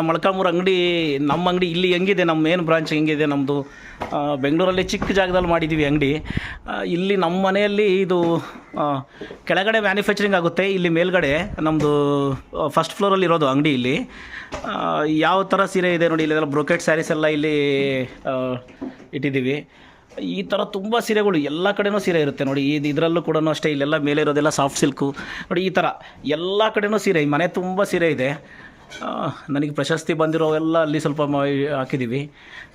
ಮೊಳಕಾಲ್ಮೂರು ಅಂಗಡಿ ನಮ್ಮ ಅಂಗಡಿ ಇಲ್ಲಿ ಹೆಂಗಿದೆ, ನಮ್ಮ ಮೇನ್ ಬ್ರಾಂಚ್ ಹೆಂಗಿದೆ ನಮ್ಮದು ಬೆಂಗಳೂರಲ್ಲಿ ಚಿಕ್ಕ ಜಾಗದಲ್ಲಿ ಮಾಡಿದ್ದೀವಿ ಅಂಗಡಿ. ಇಲ್ಲಿ ನಮ್ಮ ಮನೆಯಲ್ಲಿ ಇದು ಕೆಳಗಡೆ ಮ್ಯಾನುಫ್ಯಾಕ್ಚರಿಂಗ್ ಆಗುತ್ತೆ, ಇಲ್ಲಿ ಮೇಲ್ಗಡೆ ನಮ್ಮದು ಫಸ್ಟ್ ಫ್ಲೋರಲ್ಲಿ ಇರೋದು ಅಂಗಡಿ. ಇಲ್ಲಿ ಯಾವ ಥರ ಸೀರೆ ಇದೆ ನೋಡಿ, ಇಲ್ಲೆಲ್ಲ ಬ್ರೊಕೆಟ್ ಸ್ಯಾರೀಸ್ ಎಲ್ಲ ಇಲ್ಲಿ ಇಟ್ಟಿದ್ದೀವಿ. ಈ ಥರ ತುಂಬ ಸೀರೆಗಳು ಎಲ್ಲ ಕಡೆನೂ ಸೀರೆ ಇರುತ್ತೆ ನೋಡಿ. ಇದರಲ್ಲೂ ಕೂಡ ಅಷ್ಟೇ, ಇಲ್ಲೆಲ್ಲ ಮೇಲೆ ಇರೋದೆಲ್ಲ ಸಾಫ್ಟ್ ಸಿಲ್ಕು ನೋಡಿ. ಈ ಥರ ಎಲ್ಲ ಕಡೆನೂ ಸೀರೆ, ಈ ಮನೆ ತುಂಬ ಸೀರೆ ಇದೆ. ನನಗೆ ಪ್ರಶಸ್ತಿ ಬಂದಿರೋವೆಲ್ಲ ಅಲ್ಲಿ ಸ್ವಲ್ಪ ಹಾಕಿದ್ದೀವಿ.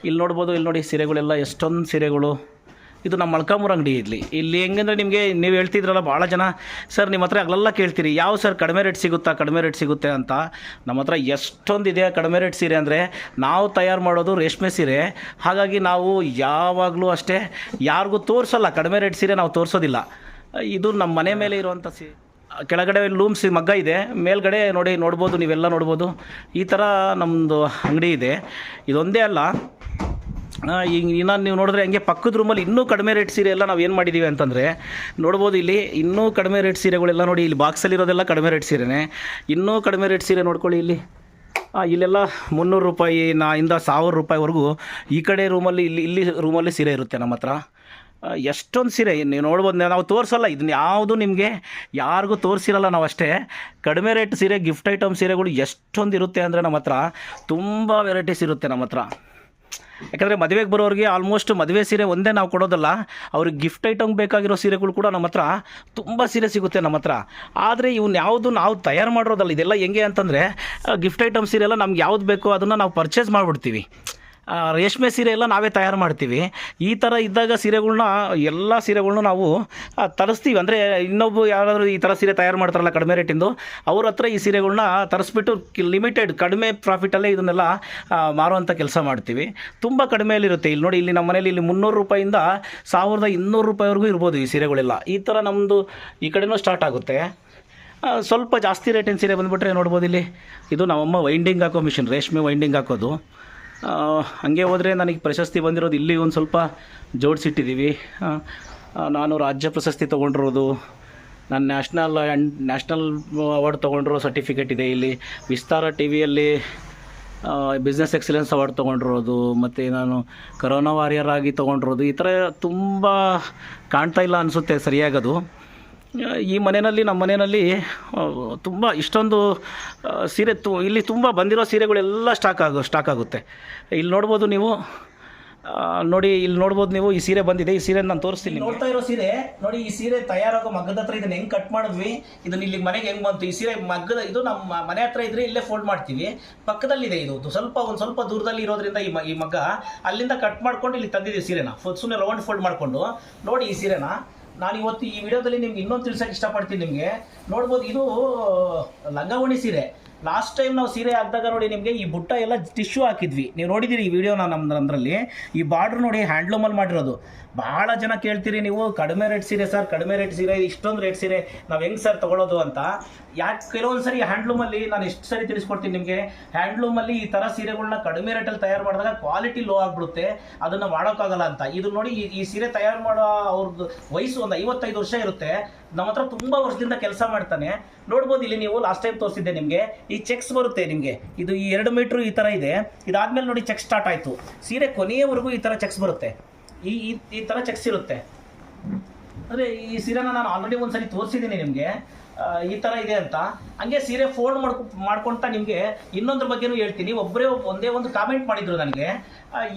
ಇಲ್ಲಿ ನೋಡ್ಬೋದು, ಇಲ್ಲಿ ನೋಡಿ ಸೀರೆಗಳೆಲ್ಲ ಎಷ್ಟೊಂದು ಸೀರೆಗಳು. ಇದು ನಮ್ಮ ಮೊಳಕಾಲ್ಮೂರು ಅಂಗಡಿ. ಇಲ್ಲಿ ಹೆಂಗಂದರೆ ನಿಮಗೆ ನೀವು ಹೇಳ್ತಿದ್ರಲ್ಲ ಭಾಳ ಜನ, ಸರ್ ನಿಮ್ಮ ಹತ್ರ ಅಲ್ಲೆಲ್ಲ ಕೇಳ್ತೀರಿ ಯಾವ ಸರ್ ಕಡಿಮೆ ರೇಟ್ ಸಿಗುತ್ತಾ ಕಡಿಮೆ ರೇಟ್ ಸಿಗುತ್ತೆ ಅಂತ. ನಮ್ಮ ಹತ್ರ ಎಷ್ಟೊಂದಿದೆ ಕಡಿಮೆ ರೇಟ್ ಸೀರೆ ಅಂದರೆ. ನಾವು ತಯಾರು ಮಾಡೋದು ರೇಷ್ಮೆ ಸೀರೆ, ಹಾಗಾಗಿ ನಾವು ಯಾವಾಗಲೂ ಅಷ್ಟೇ ಯಾರಿಗೂ ತೋರಿಸಲ್ಲ ಕಡಿಮೆ ರೇಟ್ ಸೀರೆ, ನಾವು ತೋರಿಸೋದಿಲ್ಲ. ಇದು ನಮ್ಮ ಮನೆ ಮೇಲೆ ಇರುವಂಥ ಕೆಳಗಡೆ ಲೂಮ್ಸ್ ಮಗ್ಗ ಇದೆ, ಮೇಲ್ಗಡೆ ನೋಡ್ಬೋದು, ನೀವೆಲ್ಲ ನೋಡ್ಬೋದು. ಈ ಥರ ನಮ್ಮದು ಅಂಗಡಿ ಇದೆ. ಇದೊಂದೇ ಅಲ್ಲ, ಈಗ ಇನ್ನೂ ನೀವು ನೋಡಿದ್ರೆ ಹಂಗೆ ಪಕ್ಕದ ರೂಮಲ್ಲಿ ಇನ್ನೂ ಕಡಿಮೆ ರೇಟ್ ಸೀರೆ ಎಲ್ಲ ನಾವು ಏನು ಮಾಡಿದ್ದೀವಿ ಅಂತಂದರೆ ನೋಡ್ಬೋದು. ಇಲ್ಲಿ ಇನ್ನೂ ಕಡಿಮೆ ರೇಟ್ ಸೀರೆಗಳೆಲ್ಲ ನೋಡಿ, ಇಲ್ಲಿ ಬಾಕ್ಸಲ್ಲಿರೋದೆಲ್ಲ ಕಡಿಮೆ ರೇಟ್ ಸೀರೆನೇ. ಇನ್ನೂ ಕಡಿಮೆ ರೇಟ್ ಸೀರೆ ನೋಡ್ಕೊಳ್ಳಿ. ಇಲ್ಲೆಲ್ಲ 300 ರೂಪಾಯಿನ ಇಂದ 1000 ರೂಪಾಯಿವರೆಗೂ ಈ ಕಡೆ ರೂಮಲ್ಲಿ ಇಲ್ಲಿ ರೂಮಲ್ಲಿ ಸೀರೆ ಇರುತ್ತೆ ನಮ್ಮ ಹತ್ರ. ಎಷ್ಟೊಂದು ಸೀರೆ ನೀವು ನೋಡ್ಬೋದು. ನಾವು ತೋರಿಸಲ್ಲ ಇದನ್ನ, ಯಾವುದು ನಿಮಗೆ ಯಾರಿಗೂ ತೋರಿಸಿರಲ್ಲ ನಾವು ಅಷ್ಟೇ. ಕಡಿಮೆ ರೇಟ್ ಸೀರೆ, ಗಿಫ್ಟ್ ಐಟಮ್ ಸೀರೆಗಳು ಎಷ್ಟೊಂದು ಇರುತ್ತೆ ಅಂದರೆ ನಮ್ಮ ಹತ್ರ ತುಂಬ ವೆರೈಟೀಸ್ ಇರುತ್ತೆ ನಮ್ಮ ಹತ್ರ. ಯಾಕಂದರೆ ಮದುವೆಗೆ ಬರೋರಿಗೆ ಆಲ್ಮೋಸ್ಟ್ ಮದುವೆ ಸೀರೆ ಒಂದೇ ನಾವು ಕೊಡೋದಲ್ಲ, ಅವ್ರಿಗೆ ಗಿಫ್ಟ್ ಐಟಮ್ ಬೇಕಾಗಿರೋ ಸೀರೆಗಳು ಕೂಡ ನಮ್ಮ ಹತ್ರ ತುಂಬ ಸೀರೆ ಸಿಗುತ್ತೆ ನಮ್ಮ ಹತ್ರ. ಆದರೆ ಇವ್ನು ಯಾವುದು ನಾವು ತಯಾರು ಮಾಡಿರೋದಲ್ಲ. ಇದೆಲ್ಲ ಹೆಂಗೆ ಅಂತಂದರೆ ಗಿಫ್ಟ್ ಐಟಮ್ ಸೀರೆ ಎಲ್ಲ ನಮ್ಗೆ ಯಾವ್ದು ಬೇಕೋ ಅದನ್ನು ನಾವು ಪರ್ಚೇಸ್ ಮಾಡಿಬಿಡ್ತೀವಿ. ರೇಷ್ಮೆ ಸೀರೆ ಎಲ್ಲ ನಾವೇ ತಯಾರು ಮಾಡ್ತೀವಿ. ಈ ಥರ ಇದ್ದಾಗ ಎಲ್ಲ ಸೀರೆಗಳ್ನ ನಾವು ತರಿಸ್ತೀವಿ. ಅಂದರೆ ಇನ್ನೊಬ್ಬರು ಯಾರಾದರೂ ಈ ಥರ ಸೀರೆ ತಯಾರು ಮಾಡ್ತಾರಲ್ಲ ಕಡಿಮೆ ರೇಟಿಂದು, ಅವ್ರ ಹತ್ರ ಈ ಸೀರೆಗಳ್ನ ತರಿಸ್ಬಿಟ್ಟು ಲಿಮಿಟೆಡ್ ಕಡಿಮೆ ಪ್ರಾಫಿಟಲ್ಲೇ ಇದನ್ನೆಲ್ಲ ಮಾರುವಂಥ ಕೆಲಸ ಮಾಡ್ತೀವಿ. ತುಂಬ ಕಡಿಮೆಯಲ್ಲಿರುತ್ತೆ. ಇಲ್ಲಿ ನೋಡಿ, ಇಲ್ಲಿ ನಮ್ಮ ಮನೇಲಿ ಇಲ್ಲಿ 300 ರೂಪಾಯಿಂದ 1200 ರೂಪಾಯಿವರೆಗೂ ಇರ್ಬೋದು ಈ ಸೀರೆಗಳೆಲ್ಲ. ಈ ಥರ ನಮ್ಮದು ಈ ಕಡೆನೂ ಸ್ಟಾರ್ಟ್ ಆಗುತ್ತೆ. ಸ್ವಲ್ಪ ಜಾಸ್ತಿ ರೇಟಿನ ಸೀರೆ ಬಂದುಬಿಟ್ರೆ ನೋಡ್ಬೋದು. ಇದು ನಮ್ಮಮ್ಮ ವೈಂಡಿಂಗ್ ಹಾಕೋ ಮಿಷಿನ್, ರೇಷ್ಮೆ ವೈಂಡಿಂಗ್ ಹಾಕೋದು. ಹಾಗೆ ಹೋದರೆ ನನಗೆ ಪ್ರಶಸ್ತಿ ಬಂದಿರೋದು ಇಲ್ಲಿ ಒಂದು ಸ್ವಲ್ಪ ಜೋಡಿಸಿಟ್ಟಿದ್ದೀವಿ. ನಾನು ರಾಜ್ಯ ಪ್ರಶಸ್ತಿ ತೊಗೊಂಡಿರೋದು, ನಾನು ನ್ಯಾಷನಲ್ ಅವಾರ್ಡ್ ತೊಗೊಂಡಿರೋ ಸರ್ಟಿಫಿಕೇಟ್ ಇದೆ. ಇಲ್ಲಿ ವಿಸ್ತಾರ ಟಿ ವಿಯಲ್ಲಿ ಬಿಸ್ನೆಸ್ ಎಕ್ಸಲೆನ್ಸ್ ಅವಾರ್ಡ್ ತೊಗೊಂಡಿರೋದು, ಮತ್ತು ನಾನು ಕರೋನಾ ವಾರಿಯರ್ ಆಗಿ ತೊಗೊಂಡಿರೋದು. ಈ ಥರ ತುಂಬ ಕಾಣ್ತಾ ಇಲ್ಲ ಅನಿಸುತ್ತೆ ಸರಿಯಾಗದು. ಈ ಮನೆಯಲ್ಲಿ, ನಮ್ಮ ಮನೆಯಲ್ಲಿ ತುಂಬ ಇಷ್ಟೊಂದು ಸೀರೆ ಇಲ್ಲಿ ತುಂಬ ಬಂದಿರೋ ಸೀರೆಗಳೆಲ್ಲ ಸ್ಟಾಕ್ ಆಗುತ್ತೆ. ಇಲ್ಲಿ ನೋಡ್ಬೋದು ನೀವು, ಇಲ್ಲಿ ನೋಡ್ಬೋದು ನೀವು. ಈ ಸೀರೆ ಬಂದಿದೆ, ಈ ಸೀರೆ ನಾನು ತೋರಿಸ್ತೀನಿ. ನೋಡ್ತಾ ಇರೋ ಸೀರೆ ನೋಡಿ, ಈ ಸೀರೆ ತಯಾರಾಗೋ ಮಗ್ಗದ ಹತ್ರ ಇದನ್ನ ಹೆಂಗೆ ಕಟ್ ಮಾಡಿದ್ವಿ, ಇದನ್ನ ಇಲ್ಲಿಗೆ ಮನೆಗೆ ಹೆಂಗೆ ಬಂತು. ಈ ಸೀರೆ ಮಗ್ಗದ ಇದು ನಮ್ಮ ಮನೆ ಹತ್ರ ಇದ್ರೆ ಇಲ್ಲೇ ಫೋಲ್ಡ್ ಮಾಡ್ತೀವಿ. ಪಕ್ಕದಲ್ಲಿದೆ ಇದು, ಒಂದು ಸ್ವಲ್ಪ ದೂರದಲ್ಲಿ ಇರೋದ್ರಿಂದ ಈ ಮಗ್ಗ ಅಲ್ಲಿಂದ ಕಟ್ ಮಾಡ್ಕೊಂಡು ಇಲ್ಲಿ ತಂದಿದ್ದೀವಿ ಸೀರೆನ. ಸುಮ್ಮನೆ ರೌಂಡ್ ಫೋಲ್ಡ್ ಮಾಡಿಕೊಂಡು ನೋಡಿ ಈ ಸೀರೆನ. ನಾನು ಇವತ್ತು ಈ ವಿಡಿಯೋದಲ್ಲಿ ನಿಮ್ಗೆ ಇನ್ನೊಂದು ತಿಳ್ಸೋಕ್ಕೆ ಇಷ್ಟಪಡ್ತೀನಿ. ನಿಮಗೆ ನೋಡ್ಬೋದು, ಇದು ಲಂಗಾವಣಿ ಸೀರೆ. ಲಾಸ್ಟ್ ಟೈಮ್ ನಾವು ಸೀರೆ ಹಾಕಿದಾಗ ನೋಡಿ, ನಿಮಗೆ ಈ ಬುಟ್ಟ ಎಲ್ಲ ಟಿಶ್ಯೂ ಹಾಕಿದ್ವಿ, ನೀವು ನೋಡಿದ್ದೀರಿ ಈ ವಿಡಿಯೋನ ನಮ್ಮದ್ರಲ್ಲಿ. ಈ ಬಾರ್ಡ್ರ್ ನೋಡಿ ಹ್ಯಾಂಡ್ಲೂಮಲ್ಲಿ ಮಾಡಿರೋದು. ಭಾಳ ಜನ ಕೇಳ್ತೀರಿ ನೀವು, ಕಡಿಮೆ ರೇಟ್ ಸೀರೆ ಸರ್, ಕಡಿಮೆ ರೇಟ್ ಸೀರೆ, ಇಷ್ಟೊಂದು ರೇಟ್ ಸೀರೆ ನಾವು ಹೆಂಗೆ ಸರ್ ತೊಗೊಳ್ಳೋದು ಅಂತ. ಯಾಕೆ ಕೆಲವೊಂದು ಸರಿ ಹ್ಯಾಂಡ್ಲೂಮಲ್ಲಿ ನಾನು ಎಷ್ಟು ಸರಿ ತಿಳಿಸ್ಕೊಡ್ತೀನಿ ನಿಮಗೆ, ಹ್ಯಾಂಡ್ಲೂಮಲ್ಲಿ ಈ ಥರ ಸೀರೆಗಳನ್ನ ಕಡಿಮೆ ರೇಟಲ್ಲಿ ತಯಾರು ಮಾಡಿದಾಗ ಕ್ವಾಲಿಟಿ ಲೋ ಆಗಿಬಿಡುತ್ತೆ, ಅದನ್ನು ಮಾಡೋಕ್ಕಾಗಲ್ಲ ಅಂತ. ಇದು ನೋಡಿ, ಈ ಸೀರೆ ತಯಾರು ಮಾಡೋ ಅವ್ರದ್ದು ವಯಸ್ಸು ಒಂದು 55 ವರ್ಷ ಇರುತ್ತೆ. ನಮ್ಮ ಹತ್ರ ತುಂಬ ವರ್ಷದಿಂದ ಕೆಲಸ ಮಾಡ್ತಾನೆ. ನೋಡ್ಬೋದು, ಇಲ್ಲಿ ನೀವು ಲಾಸ್ಟ್ ಟೈಮ್ ತೋರಿಸಿದ್ದೆ ನಿಮಗೆ. ಈ ಚೆಕ್ಸ್ ಬರುತ್ತೆ ನಿಮಗೆ, ಇದು ಈ 2 ಮೀಟ್ರು ಈ ಥರ ಇದೆ. ಇದಾದ್ಮೇಲೆ ನೋಡಿ ಚೆಕ್ ಸ್ಟಾರ್ಟ್ ಆಯಿತು. ಸೀರೆ ಕೊನೆಯವರೆಗೂ ಈ ಥರ ಚೆಕ್ಸ್ ಬರುತ್ತೆ, ಈ ಥರ ಚೆಕ್ಸ್ ಇರುತ್ತೆ. ಅಂದರೆ ಈ ಸೀರೆನ ನಾನು ಆಲ್ರೆಡಿ ಒಂದು ಸರಿ ತೋರಿಸಿದ್ದೀನಿ ನಿಮಗೆ, ಈ ಥರ ಇದೆ ಅಂತ. ಹಂಗೆ ಸೀರೆ ಫೋಲ್ಡ್ ಮಾಡ್ಕೊಳ್ತಾ ನಿಮಗೆ ಇನ್ನೊಂದ್ರ ಬಗ್ಗೆನೂ ಹೇಳ್ತೀನಿ. ಒಂದೇ ಒಂದು ಕಾಮೆಂಟ್ ಮಾಡಿದ್ರು ನನಗೆ.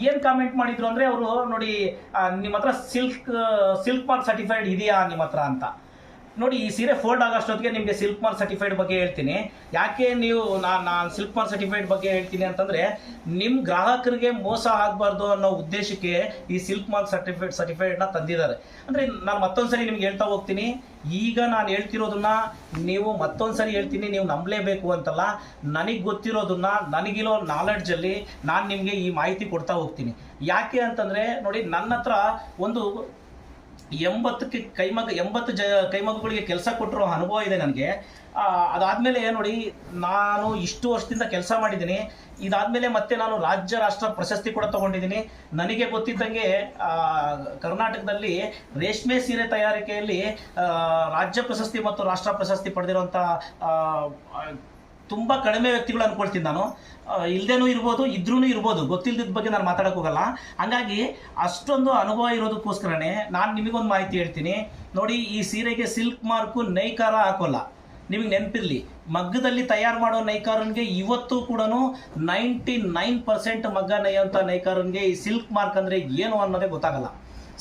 ಏನು ಕಾಮೆಂಟ್ ಮಾಡಿದ್ರು ಅಂದರೆ ಅವರು ನೋಡಿ, ನಿಮ್ಮ ಹತ್ರ ಸಿಲ್ಕ್ ಮಾರ್ಕ್ ಸರ್ಟಿಫೈಡ್ ಇದೆಯಾ ನಿಮ್ಮ ಹತ್ರ ಅಂತ. ನೋಡಿ, ಈ ಸೀರೆ ಫೋಲ್ಡ್ ಆಗೋಷ್ಟೊತ್ತಿಗೆ ನಿಮಗೆ ಸಿಲ್ಕ್ ಮಾರ್ಕ್ ಸರ್ಟಿಫೈಡ್ ಬಗ್ಗೆ ಹೇಳ್ತೀನಿ. ಯಾಕೆ ನೀವು ನಾನು ಸಿಲ್ಕ್ ಮಾರ್ಕ್ ಸರ್ಟಿಫೈಡ್ ಬಗ್ಗೆ ಹೇಳ್ತೀನಿ ಅಂತಂದರೆ, ನಿಮ್ಮ ಗ್ರಾಹಕರಿಗೆ ಮೋಸ ಆಗಬಾರ್ದು ಅನ್ನೋ ಉದ್ದೇಶಕ್ಕೆ ಈ ಸಿಲ್ಕ್ ಮಾರ್ಕ್ ಸರ್ಟಿಫೈಡ್ನ ತಂದಿದ್ದಾರೆ. ಅಂದರೆ ನಾನು ಮತ್ತೊಂದು ಸರಿ ನಿಮ್ಗೆ ಹೇಳ್ತಾ ಹೋಗ್ತೀನಿ. ಈಗ ನಾನು ಹೇಳ್ತಿರೋದನ್ನ ನೀವು ಮತ್ತೊಂದು ಸರಿ ಹೇಳ್ತೀನಿ, ನೀವು ನಂಬಲೇಬೇಕು ಅಂತಲ್ಲ. ನನಗೆ ಗೊತ್ತಿರೋದನ್ನ, ನನಗಿರೋ ನಾಲೆಡ್ಜಲ್ಲಿ ನಾನು ನಿಮಗೆ ಈ ಮಾಹಿತಿ ಕೊಡ್ತಾ ಹೋಗ್ತೀನಿ. ಯಾಕೆ ಅಂತಂದರೆ ನೋಡಿ, ನನ್ನ ಹತ್ರ ಒಂದು 80 ಕೈಮಗ್ಗುಗಳಿಗೆ ಕೆಲಸ ಕೊಟ್ಟಿರೋ ಅನುಭವ ಇದೆ ನನಗೆ. ಅದಾದಮೇಲೆ ನೋಡಿ, ನಾನು ಇಷ್ಟು ವರ್ಷದಿಂದ ಕೆಲಸ ಮಾಡಿದ್ದೀನಿ. ಇದಾದಮೇಲೆ ಮತ್ತೆ ನಾನು ರಾಜ್ಯ ರಾಷ್ಟ್ರ ಪ್ರಶಸ್ತಿ ಕೂಡ ತೊಗೊಂಡಿದ್ದೀನಿ. ನನಗೆ ಗೊತ್ತಿದ್ದಂಗೆ ಕರ್ನಾಟಕದಲ್ಲಿ ರೇಷ್ಮೆ ಸೀರೆ ತಯಾರಿಕೆಯಲ್ಲಿ ರಾಜ್ಯ ಪ್ರಶಸ್ತಿ ಮತ್ತು ರಾಷ್ಟ್ರ ಪ್ರಶಸ್ತಿ ಪಡೆದಿರುವಂಥ ತುಂಬ ಕಡಿಮೆ ವ್ಯಕ್ತಿಗಳು ಅನ್ಕೊಳ್ತೀನಿ ನಾನು. ಇಲ್ಲದೇನೂ ಇರ್ಬೋದು, ಇದ್ರೂ ಇರ್ಬೋದು, ಗೊತ್ತಿಲ್ಲದ ಬಗ್ಗೆ ನಾನು ಮಾತಾಡೋಕೆ ಹೋಗಲ್ಲ. ಹಂಗಾಗಿ ಅಷ್ಟೊಂದು ಅನುಭವ ಇರೋದಕ್ಕೋಸ್ಕರನೇ ನಾನು ನಿಮಗೊಂದು ಮಾಹಿತಿ ಹೇಳ್ತೀನಿ ನೋಡಿ. ಈ ಸೀರೆಗೆ ಸಿಲ್ಕ್ ಮಾರ್ಕು ನೈಕಾರ ಹಾಕೋಲ್ಲ. ನಿಮಗೆ ನೆನಪಿರಲಿ, ಮಗ್ಗದಲ್ಲಿ ತಯಾರು ಮಾಡೋ ನೈಕಾರನ್ಗೆ ಇವತ್ತು ಕೂಡ 99% ಮಗ್ಗ ನೇಯೋಂಥ ನೈಕಾರನ್ಗೆ ಈ ಸಿಲ್ಕ್ ಮಾರ್ಕ್ ಅಂದರೆ ಏನು ಅನ್ನೋದೇ ಗೊತ್ತಾಗಲ್ಲ.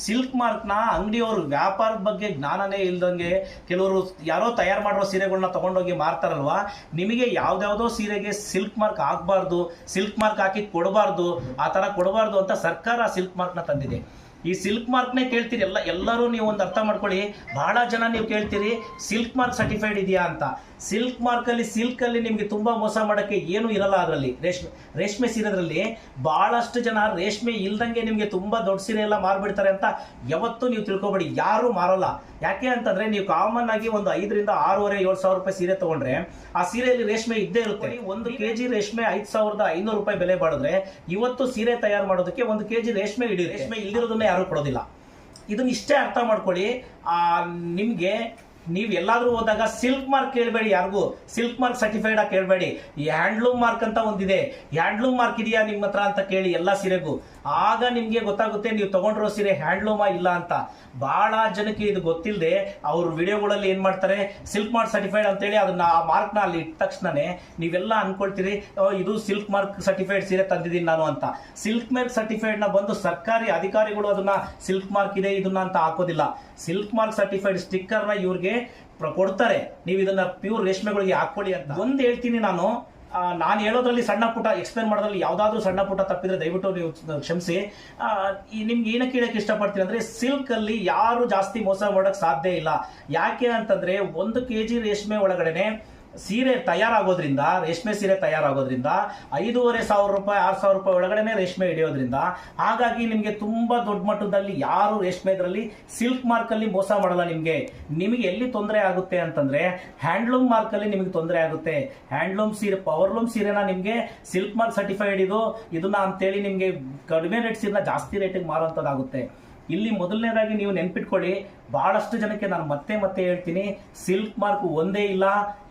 ಸಿಲ್ಕ್ ಮಾರ್ಕ್ನ ಅಂಗಡಿಯವರು ವ್ಯಾಪಾರದ ಬಗ್ಗೆ ಜ್ಞಾನನೇ ಇಲ್ದಂಗೆ ಕೆಲವರು ಯಾರೋ ತಯಾರು ಮಾಡಿರೋ ಸೀರೆಗಳನ್ನ ತೊಗೊಂಡೋಗಿ ಮಾರ್ತಾರಲ್ವ, ನಿಮಗೆ ಯಾವುದ್ಯಾವುದೋ ಸೀರೆಗೆ ಸಿಲ್ಕ್ ಮಾರ್ಕ್ ಹಾಕಬಾರ್ದು, ಸಿಲ್ಕ್ ಮಾರ್ಕ್ ಹಾಕಿ ಕೊಡಬಾರ್ದು, ಆ ಥರ ಕೊಡಬಾರ್ದು ಅಂತ ಸರ್ಕಾರ ಸಿಲ್ಕ್ ಮಾರ್ಕ್ನ ತಂದಿದೆ. ಈ ಸಿಲ್ಕ್ ಮಾರ್ಕ್ನೇ ಕೇಳ್ತೀರಿ ಎಲ್ಲರೂ ನೀವು ಒಂದು ಅರ್ಥ ಮಾಡ್ಕೊಳ್ಳಿ. ಬಹಳ ಜನ ನೀವು ಕೇಳ್ತೀರಿ ಸಿಲ್ಕ್ ಮಾರ್ಕ್ ಸರ್ಟಿಫೈಡ್ ಇದೆಯಾ ಅಂತ. ಸಿಲ್ಕ್ ಮಾರ್ಕಲ್ಲಿ ಸಿಲ್ಕಲ್ಲಿ ನಿಮಗೆ ತುಂಬ ಮೋಸ ಮಾಡೋಕ್ಕೆ ಏನೂ ಇರಲ್ಲ. ಅದರಲ್ಲಿ ರೇಷ್ಮೆ ಸೀರೆದ್ರಲ್ಲಿ ಭಾಳಷ್ಟು ಜನ ರೇಷ್ಮೆ ಇಲ್ದಂಗೆ ನಿಮಗೆ ತುಂಬ ದೊಡ್ಡ ಸೀರೆ ಎಲ್ಲ ಮಾರ್ಬಿಡ್ತಾರೆ ಅಂತ ಯಾವತ್ತೂ ನೀವು ತಿಳ್ಕೊಬೇಡಿ. ಯಾರೂ ಮಾರೋಲ್ಲ. ಯಾಕೆ ಅಂತಂದರೆ ನೀವು ಕಾಮನ್ ಆಗಿ ಒಂದು 5,000 to 6,500 ರೂಪಾಯಿ ಸೀರೆ ತೊಗೊಂಡ್ರೆ ಆ ಸೀರೆಯಲ್ಲಿ ರೇಷ್ಮೆ ಇದ್ದೇ ಇರುತ್ತೆ. 1 kg ರೇಷ್ಮೆ 5,500 ರೂಪಾಯಿ ಬೆಲೆ ಬಾಳಿದ್ರೆ ಇವತ್ತು ಸೀರೆ ತಯಾರು ಮಾಡೋದಕ್ಕೆ 1 kg ರೇಷ್ಮೆ ರೇಷ್ಮೆ ಇಲ್ದಿರೋದನ್ನೇ ಯಾರೂ ಕೊಡೋದಿಲ್ಲ. ಇದನ್ನ ಇಷ್ಟೇ ಅರ್ಥ ಮಾಡ್ಕೊಳ್ಳಿ. ನಿಮಗೆ ನೀವು ಎಲ್ಲಾದರೂ ಹೋದಾಗ ಸಿಲ್ಕ್ ಮಾರ್ಕ್ ಕೇಳಬೇಡಿ, ಯಾರಿಗೂ ಸಿಲ್ಕ್ ಮಾರ್ಕ್ ಸರ್ಟಿಫೈಡ್ ಆಗಿ ಕೇಳಬೇಡಿ. ಈ ಹ್ಯಾಂಡ್ಲೂಮ್ ಮಾರ್ಕ್ ಅಂತ ಒಂದಿದೆ, ಹ್ಯಾಂಡ್ಲೂಮ್ ಮಾರ್ಕ್ ಇದೆಯಾ ನಿಮ್ಮ ಹತ್ರ ಅಂತ ಕೇಳಿ ಎಲ್ಲ ಸೀರೆಗೂ. ಆಗ ನಿಮಗೆ ಗೊತ್ತಾಗುತ್ತೆ ನೀವು ತಗೊಂಡಿರೋ ಸೀರೆ ಹ್ಯಾಂಡ್ಲೂಮಾ ಇಲ್ಲ ಅಂತ. ಭಾಳ ಜನಕ್ಕೆ ಇದು ಗೊತ್ತಿಲ್ಲದೆ ಅವ್ರ ವಿಡಿಯೋಗಳಲ್ಲಿ ಏನು ಮಾಡ್ತಾರೆ, ಸಿಲ್ಕ್ ಮಾರ್ಕ್ ಸರ್ಟಿಫೈಡ್ ಅಂತೇಳಿ ಅದನ್ನ ಆ ಮಾರ್ಕ್ನ ಅಲ್ಲಿ ಇಟ್ಟ ತಕ್ಷಣನೇ ನೀವೆಲ್ಲ ಅನ್ಕೊಳ್ತೀರಿ ಇದು ಸಿಲ್ಕ್ ಮಾರ್ಕ್ ಸರ್ಟಿಫೈಡ್ ಸೀರೆ ತಂದಿದ್ದೀನಿ ನಾನು ಅಂತ. ಸಿಲ್ಕ್ ಮಾರ್ಕ್ ಸರ್ಟಿಫೈಡ್ನ ಬಂದು ಸರ್ಕಾರಿ ಅಧಿಕಾರಿಗಳು ಅದನ್ನ ಸಿಲ್ಕ್ ಮಾರ್ಕ್ ಇದೆ ಇದನ್ನ ಅಂತ ಹಾಕೋದಿಲ್ಲ. ಸಿಲ್ಕ್ ಮಾರ್ಕ್ ಸರ್ಟಿಫೈಡ್ ಸ್ಟಿಕ್ಕರ್ನ ಇವ್ರಿಗೆ ಕೊಡ್ತಾರೆ, ನೀವು ಇದನ್ನ ಪ್ಯೂರ್ ರೇಷ್ಮೆಗಳಿಗೆ ಹಾಕೊಳ್ಳಿ ಅಂತ. ಒಂದು ಹೇಳ್ತೀನಿ ನಾನು ಹೇಳೋದ್ರಲ್ಲಿ ಸಣ್ಣ ಪುಟ್ಟ ಎಕ್ಸ್ಪ್ಲೇನ್ ಮಾಡೋದ್ರಲ್ಲಿ ಯಾವುದಾದ್ರೂ ಸಣ್ಣ ಪುಟ್ಟ ತಪ್ಪಿದ್ರೆ ದಯವಿಟ್ಟು ನೀವು ಕ್ಷಮಿಸಿ. ನಿಮ್ಗೆ ಏನಕ್ಕೆ ಹೇಳಕ್ಕೆ ಇಷ್ಟಪಡ್ತೀನಿ ಅಂದರೆ, ಸಿಲ್ಕಲ್ಲಿ ಯಾರು ಜಾಸ್ತಿ ಮೋಸ ಮಾಡೋಕ್ಕೆ ಸಾಧ್ಯ ಇಲ್ಲ. ಯಾಕೆ ಅಂತಂದರೆ 1 kg ರೇಷ್ಮೆ ಒಳಗಡೆನೆ ಸೀರೆ ತಯಾರಾಗೋದ್ರಿಂದ, ರೇಷ್ಮೆ ಸೀರೆ ತಯಾರಾಗೋದ್ರಿಂದ 5,500 ರೂಪಾಯಿ 6,000 ರೂಪಾಯಿ ಒಳಗಡೆನೆ ರೇಷ್ಮೆ ಹಿಡಿಯೋದ್ರಿಂದ, ಹಾಗಾಗಿ ನಿಮಗೆ ತುಂಬ ದೊಡ್ಡ ಮಟ್ಟದಲ್ಲಿ ಯಾರು ರೇಷ್ಮೆ ಇದರಲ್ಲಿ ಸಿಲ್ಕ್ ಮಾರ್ಕಲ್ಲಿ ಮೋಸ ಮಾಡಲ್ಲ. ನಿಮಗೆ ಎಲ್ಲಿ ತೊಂದರೆ ಆಗುತ್ತೆ ಅಂತಂದ್ರೆ ಹ್ಯಾಂಡ್ಲೂಮ್ ಮಾರ್ಕಲ್ಲಿ ನಿಮಗೆ ತೊಂದರೆ ಆಗುತ್ತೆ. ಹ್ಯಾಂಡ್ಲೂಮ್ ಸೀರೆ, ಪವರ್ಲೂಮ್ ಸೀರೆನ ನಿಮಗೆ ಸಿಲ್ಕ್ ಮಾರ್ಕ್ ಸರ್ಟಿಫೈಡ್ ಇದನ್ನ ಅಂತೇಳಿ ನಿಮಗೆ ಕಡಿಮೆ ರೇಟ್ ಸೀರೆನ ಜಾಸ್ತಿ ರೇಟಿಗೆ ಮಾರುವಂಥದ್ದಾಗುತ್ತೆ. ಇಲ್ಲಿ ಮೊದಲನೇದಾಗಿ ನೀವು ನೆನ್ಪಿಟ್ಕೊಳ್ಳಿ, ಬಹಳಷ್ಟು ಜನಕ್ಕೆ ನಾನು ಮತ್ತೆ ಹೇಳ್ತೀನಿ, ಸಿಲ್ಕ್ ಮಾರ್ಕ್ ಒಂದೇ ಇಲ್ಲ,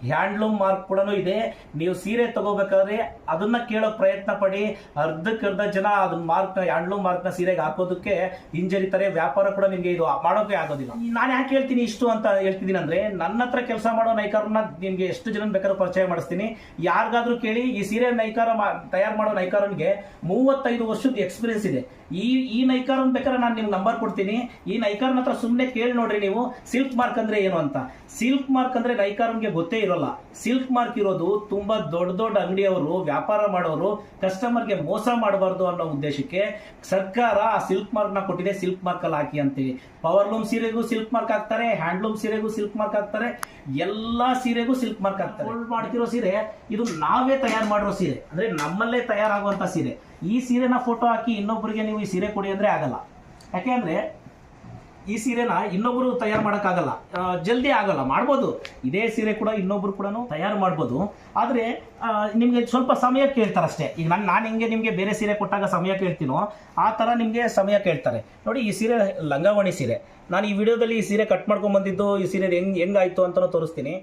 ಹ್ಯಾಂಡ್ಲೂಮ್ ಮಾರ್ಕ್ ಕೂಡ ಇದೆ. ನೀವು ಸೀರೆ ತಗೋಬೇಕಾದ್ರೆ ಅದನ್ನ ಕೇಳೋ ಪ್ರಯತ್ನ ಪಡಿ. ಅರ್ಧಕ್ಕರ್ಧ ಜನ ಅದನ್ನ ಹ್ಯಾಂಡ್ಲೂಮ್ ಮಾರ್ಕ್ನ ಸೀರೆಗೆ ಹಾಕೋದಕ್ಕೆ ಹಿಂಜರಿತಾರೆ. ವ್ಯಾಪಾರ ಕೂಡ ನಿಮಗೆ ಇದು ಮಾಡೋಕೆ ಆಗೋದಿಲ್ಲ. ನಾನು ಯಾಕೆ ಹೇಳ್ತೀನಿ ಇಷ್ಟು ಅಂತ ಹೇಳ್ತಿದ್ದೀನಿ ಅಂದ್ರೆ, ನನ್ನ ಹತ್ರ ಕೆಲಸ ಮಾಡೋ ನೈಕಾರನ್ನ ನಿಮ್ಗೆ ಎಷ್ಟು ಜನ ಬೇಕಾದ್ರೂ ಪರಿಚಯ ಮಾಡಿಸ್ತೀನಿ. ಯಾರಿಗಾದ್ರೂ ಕೇಳಿ, ಈ ಸೀರೆ ನೈಕಾರ ತಯಾರು ಮಾಡೋ ನೈಕಾರನ್ಗೆ 35 ವರ್ಷದ ಎಕ್ಸ್ಪೀರಿಯನ್ಸ್ ಇದೆ. ಈ ನೈಕಾರನ್ ಬೇಕಾದ್ರೆ ನಾನು ನಿಮ್ಗೆ ನಂಬರ್ ಕೊಡ್ತೀನಿ. ಈ ನೈಕಾರನ್ ಹತ್ರ ಸುಮ್ಮನೆ ಕೇಳಿ ನೋಡ್ರಿ ನೀವು ಸಿಲ್ಕ್ ಮಾರ್ಕ್ ಅಂದ್ರೆ ಏನು ಅಂತ. ಸಿಲ್ಕ್ ಮಾರ್ಕ್ ಅಂದ್ರೆ ನೈಕಾರನ್ಗೆ ಗೊತ್ತೇ ಇರೋಲ್ಲ. ಸಿಲ್ಕ್ ಮಾರ್ಕ್ ಇರೋದು ತುಂಬಾ ದೊಡ್ಡ ಅಂಗಡಿಯವರು, ವ್ಯಾಪಾರ ಮಾಡೋರು ಕಸ್ಟಮರ್ಗೆ ಮೋಸ ಮಾಡಬಾರ್ದು ಅನ್ನೋ ಉದ್ದೇಶಕ್ಕೆ ಸರ್ಕಾರ ಆ ಸಿಲ್ಕ್ ಮಾರ್ಕ್ ನ ಕೊಟ್ಟಿದೆ. ಸಿಲ್ಕ್ ಮಾರ್ಕ್ ಅಲ್ಲಿ ಹಾಕಿ ಅಂತೇಳಿ ಪವರ್ಲೂಮ್ ಸೀರೆಗೂ ಸಿಲ್ಕ್ ಮಾರ್ಕ್ ಹಾಕ್ತಾರೆ, ಹ್ಯಾಂಡ್ಲೂಮ್ ಸೀರೆಗೂ ಸಿಲ್ಕ್ ಮಾರ್ಕ್ ಹಾಕ್ತಾರೆ, ಎಲ್ಲಾ ಸೀರೆಗೂ ಸಿಲ್ಕ್ ಮಾರ್ಕ್ ಹಾಕ್ತಾರೆ. ಮಾಡ್ತಿರೋ ಸೀರೆ ಇದು ನಾವೇ ತಯಾರು ಮಾಡಿರೋ ಸೀರೆ, ಅಂದ್ರೆ ನಮ್ಮಲ್ಲೇ ತಯಾರಾಗುವಂತ ಸೀರೆ. ಈ ಸೀರೆನ ಫೋಟೋ ಹಾಕಿ ಇನ್ನೊಬ್ಬರಿಗೆ ನೀವು ಈ ಸೀರೆ ಕೊಡಿ ಅಂದ್ರೆ ಆಗಲ್ಲ. ಯಾಕೆಂದ್ರೆ ಈ ಸೀರೆನ ಇನ್ನೊಬ್ರು ತಯಾರು ಮಾಡೋಕ್ಕಾಗಲ್ಲ, ಜಲ್ದಿ ಆಗಲ್ಲ. ಮಾಡ್ಬೋದು, ಇದೇ ಸೀರೆ ಕೂಡ ಇನ್ನೊಬ್ರು ಕೂಡ ತಯಾರು ಮಾಡ್ಬೋದು, ಆದರೆ ನಿಮಗೆ ಸ್ವಲ್ಪ ಸಮಯ ಕೇಳ್ತಾರೆ ಅಷ್ಟೇ. ಈಗ ನಾನು ಹೆಂಗೆ ನಿಮಗೆ ಬೇರೆ ಸೀರೆ ಕೊಟ್ಟಾಗ ಸಮಯ ಕೇಳ್ತೀನೋ ಆ ಥರ ನಿಮಗೆ ಸಮಯ ಕೇಳ್ತಾರೆ. ನೋಡಿ, ಈ ಸೀರೆ ಲಂಗಾವಣಿ ಸೀರೆ. ನಾನು ಈ ವಿಡಿಯೋದಲ್ಲಿ ಈ ಸೀರೆ ಕಟ್ ಮಾಡ್ಕೊಂಡು ಬಂದಿದ್ದು, ಈ ಸೀರೆ ಹೆಂಗಾಯ್ತು ಅಂತಲೂ ತೋರಿಸ್ತೀನಿ.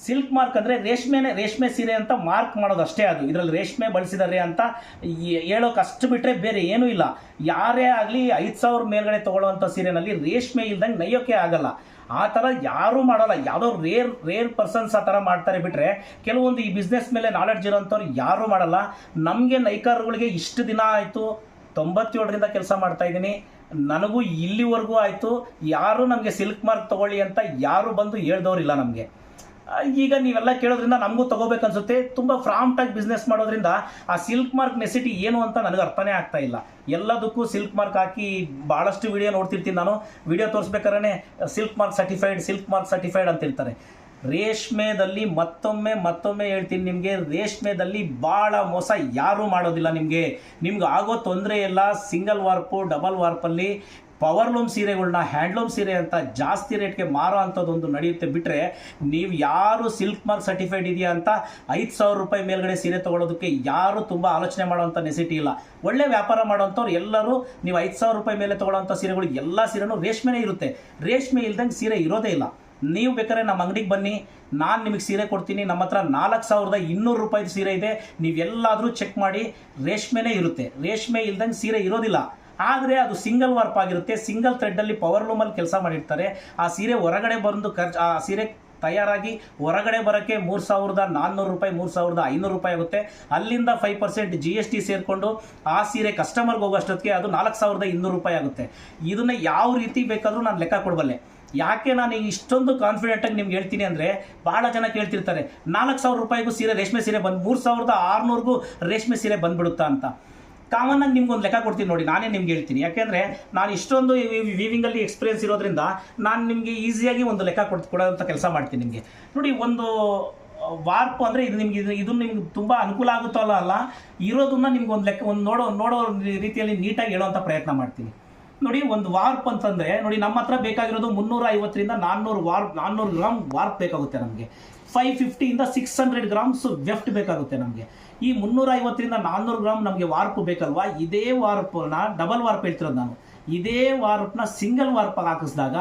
ಸಿಲ್ಕ್ ಮಾರ್ಕ್ ಅಂದರೆ ರೇಷ್ಮೆ ಸೀರೆ ಅಂತ ಮಾರ್ಕ್ ಮಾಡೋದು ಅಷ್ಟೇ. ಅದು ಇದರಲ್ಲಿ ರೇಷ್ಮೆ ಬಳಸಿದ್ದಾರೆ ಅಂತ ಹೇಳೋಕೆ ಅಷ್ಟು ಬಿಟ್ಟರೆ ಬೇರೆ ಏನೂ ಇಲ್ಲ. ಯಾರೇ ಆಗಲಿ 5,000 ಮೇಲ್ಗಡೆ ತೊಗೊಳ್ಳೋವಂಥ ಸೀರೆನಲ್ಲಿ ರೇಷ್ಮೆ ಇಲ್ದಂಗೆ ನೈಯೋಕೆ ಆಗಲ್ಲ. ಆ ಥರ ಯಾರೂ ಮಾಡಲ್ಲ. ಯಾವುದೋ ರೇರ್ ಪರ್ಸನ್ಸ್ ಆ ಥರ ಮಾಡ್ತಾರೆ ಬಿಟ್ಟರೆ, ಕೆಲವೊಂದು ಈ ಬಿಸ್ನೆಸ್ ಮೇಲೆ ನಾಲೆಡ್ಜ್ ಇರೋಂಥವ್ರು ಯಾರೂ ಮಾಡಲ್ಲ. ನಮಗೆ ನೈಕಾರಗಳಿಗೆ ಇಷ್ಟು ದಿನ ಆಯಿತು, 97ರಿಂದ ಕೆಲಸ ಮಾಡ್ತಾ ಇದ್ದೀನಿ. ನನಗೂ ಇಲ್ಲಿವರೆಗೂ ಆಯಿತು, ಯಾರೂ ನಮಗೆ ಸಿಲ್ಕ್ ಮಾರ್ಕ್ ತೊಗೊಳ್ಳಿ ಅಂತ ಯಾರು ಬಂದು ಹೇಳ್ದವ್ರಿಲ್ಲ ನಮಗೆ. ಈಗ ನೀವೆಲ್ಲ ಕೇಳೋದ್ರಿಂದ ನಮಗೂ ತಗೋಬೇಕು ಅನ್ಸುತ್ತೆ. ತುಂಬ ಪ್ರಾಂಪ್ಟಾಗಿ ಬಿಸ್ನೆಸ್ ಮಾಡೋದ್ರಿಂದ ಆ ಸಿಲ್ಕ್ ಮಾರ್ಕ್ ನೆಸಿಟಿ ಏನು ಅಂತ ನನಗೆ ಅರ್ಥನೇ ಆಗ್ತಾ ಇಲ್ಲ. ಎಲ್ಲದಕ್ಕೂ ಸಿಲ್ಕ್ ಮಾರ್ಕ್ ಹಾಕಿ ಭಾಳಷ್ಟು ವಿಡಿಯೋ ನೋಡ್ತಿರ್ತೀನಿ ನಾನು. ವಿಡಿಯೋ ತೋರಿಸ್ಬೇಕಾದ್ರೆ ಸಿಲ್ಕ್ ಮಾರ್ಕ್ ಸರ್ಟಿಫೈಡ್ ಅಂತ ಹೇಳ್ತಾರೆ. ರೇಷ್ಮೆದಲ್ಲಿ ಮತ್ತೊಮ್ಮೆ ಹೇಳ್ತೀನಿ ನಿಮಗೆ, ರೇಷ್ಮೆದಲ್ಲಿ ಭಾಳ ಮೋಸ ಯಾರೂ ಮಾಡೋದಿಲ್ಲ. ನಿಮ್ಗೆ ಆಗೋ ತೊಂದರೆ ಎಲ್ಲ ಸಿಂಗಲ್ ವಾರ್ಪು, ಡಬಲ್ ವಾರ್ಪಲ್ಲಿ ಪವರ್ಲೂಮ್ ಸೀರೆಗಳನ್ನ ಹ್ಯಾಂಡ್ಲೂಮ್ ಸೀರೆ ಅಂತ ಜಾಸ್ತಿ ರೇಟ್ಗೆ ಮಾರೋ ಅಂಥದ್ದೊಂದು ನಡೆಯುತ್ತೆ. ಬಿಟ್ಟರೆ ನೀವು ಯಾರು ಸಿಲ್ಕ್ ಮಾರ್ಕ್ ಸರ್ಟಿಫೈಡ್ ಇದೆಯಾ ಅಂತ 5,000 ರೂಪಾಯಿ ಮೇಲ್ಗಡೆ ಸೀರೆ ತೊಗೊಳೋದಕ್ಕೆ ಯಾರು ತುಂಬ ಆಲೋಚನೆ ಮಾಡೋವಂಥ ನೆಸಿಟಿ ಇಲ್ಲ. ಒಳ್ಳೆ ವ್ಯಾಪಾರ ಮಾಡೋವಂಥವ್ರು ಎಲ್ಲರೂ ನೀವು 5,000 ರೂಪಾಯಿ ಮೇಲೆ ತೊಗೊಳ್ಳೋಂಥ ಸೀರೆಗಳು ಎಲ್ಲ ಸೀರೆನೂ ರೇಷ್ಮೆನೇ ಇರುತ್ತೆ. ರೇಷ್ಮೆ ಇಲ್ದಂಗೆ ಸೀರೆ ಇರೋದೇ ಇಲ್ಲ. ನೀವು ಬೇಕಾದ್ರೆ ನಮ್ಮ ಅಂಗಡಿಗೆ ಬನ್ನಿ, ನಾನು ನಿಮಗೆ ಸೀರೆ ಕೊಡ್ತೀನಿ. ನಮ್ಮ ಹತ್ರ 4,200 ರೂಪಾಯಿದು ಸೀರೆ ಇದೆ. ನೀವೆಲ್ಲಾದರೂ ಚೆಕ್ ಮಾಡಿ, ರೇಷ್ಮೆನೇ ಇರುತ್ತೆ. ರೇಷ್ಮೆ ಇಲ್ದಂಗೆ ಸೀರೆ ಇರೋದಿಲ್ಲ. ಆದರೆ ಅದು ಸಿಂಗಲ್ ವಾರ್ಪ್ ಆಗಿರುತ್ತೆ. ಸಿಂಗಲ್ ಥ್ರೆಡ್ಡಲ್ಲಿ ಪವರ್ ಲೂಮಲ್ಲಿ ಕೆಲಸ ಮಾಡಿರ್ತಾರೆ. ಆ ಸೀರೆ ಹೊರಗಡೆ ಬಂದು ಆ ಸೀರೆ ತಯಾರಾಗಿ ಹೊರಗಡೆ ಬರೋಕ್ಕೆ 3,400 ರೂಪಾಯಿ, 3,500 ರೂಪಾಯಿ ಆಗುತ್ತೆ. ಅಲ್ಲಿಂದ 5% GST ಸೇರಿಕೊಂಡು ಆ ಸೀರೆ ಕಸ್ಟಮರ್ಗೆ ಹೋಗೋಷ್ಟೊತ್ತಿಗೆ ಅದು 4,200 ರೂಪಾಯಿ ಆಗುತ್ತೆ. ಇದನ್ನು ಯಾವ ರೀತಿ ಬೇಕಾದರೂ ನಾನು ಲೆಕ್ಕ ಕೊಡಬಲ್ಲೆ. ಯಾಕೆ ನಾನು ಇಷ್ಟೊಂದು ಕಾನ್ಫಿಡೆಂಟಾಗಿ ನಿಮ್ಗೆ ಹೇಳ್ತೀನಿ ಅಂದರೆ, ಭಾಳ ಜನ ಕೇಳ್ತಿರ್ತಾರೆ 4,000 ರೂಪಾಯಿಗೂ ಸೀರೆ, ರೇಷ್ಮೆ ಸೀರೆ 3,600ಗೂ ರೇಷ್ಮೆ ಸೀರೆ ಬಂದುಬಿಡುತ್ತಾ ಅಂತ. ಕಾಮನ್ನಾಗಿ ನಿಮ್ಗೊಂದು ಲೆಕ್ಕ ಕೊಡ್ತೀನಿ ನೋಡಿ, ನಾನೇ ನಿಮ್ಗೆ ಹೇಳ್ತೀನಿ. ಯಾಕೆಂದರೆ ನಾನು ಇಷ್ಟೊಂದು ವೀವಿಂಗಲ್ಲಿ ಎಕ್ಸ್ಪೀರಿಯನ್ಸ್ ಇರೋದ್ರಿಂದ ನಾನು ನಿಮಗೆ ಈಸಿಯಾಗಿ ಒಂದು ಲೆಕ್ಕ ಕೊಡೋಂಥ ಕೆಲಸ ಮಾಡ್ತೀನಿ ನಿಮಗೆ. ನೋಡಿ, ಒಂದು ವಾರ್ಪ್ ಅಂದರೆ ಇದು ನಿಮ್ಗೆ ತುಂಬ ಅನುಕೂಲ ಆಗುತ್ತೋ ಅಲ್ಲ ಇರೋದನ್ನ ನಿಮ್ಗೆ ಒಂದು ಲೆಕ್ಕ ನೋಡೋ ರೀತಿಯಲ್ಲಿ ನೀಟಾಗಿ ಹೇಳೋವಂಥ ಪ್ರಯತ್ನ ಮಾಡ್ತೀನಿ. ನೋಡಿ, ಒಂದು ವಾರ್ಪ್ ಅಂತಂದರೆ ನೋಡಿ, ನಮ್ಮ ಹತ್ರ ಬೇಕಾಗಿರೋದು 350ರಿಂದ 400 ಗ್ರಾಮ್ ವಾರ್ಪ್ ಬೇಕಾಗುತ್ತೆ ನಮಗೆ. 550 ಇಂದ 600 ಗ್ರಾಮ್ಸ್ ವೆಫ್ಟ್ ಬೇಕಾಗುತ್ತೆ ನಮಗೆ. ಈ 350ರಿಂದ 400 ಗ್ರಾಮ್ ನಮಗೆ ವಾರ್ಪ್ ಬೇಕಲ್ವಾ? ಇದೇ ವಾರ್ಪ್ನ ಡಬಲ್ ವಾರ್ಪ್ ಹೇಳ್ತಿರೋದು ನಾನು. ಇದೇ ವಾರ್ಪ್ನ ಸಿಂಗಲ್ ವಾರ್ಪ್ ಹಾಕಿಸಿದಾಗ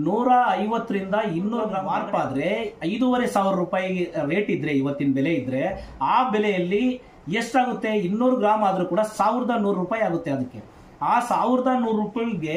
150ರಿಂದ 200 ಗ್ರಾಮ್ ವಾರ್ಪ್ ಆದರೆ 5,500 ರೂಪಾಯಿ ರೇಟ್ ಇದ್ದರೆ, ಇವತ್ತಿನ ಬೆಲೆ ಇದ್ದರೆ, ಆ ಬೆಲೆಯಲ್ಲಿ ಎಷ್ಟಾಗುತ್ತೆ? 200 ಗ್ರಾಮ್ ಆದರೂ ಕೂಡ 1,100 ರೂಪಾಯಿ ಆಗುತ್ತೆ. ಅದಕ್ಕೆ ಆ 1,100 ರೂಪಾಯಿಗೆ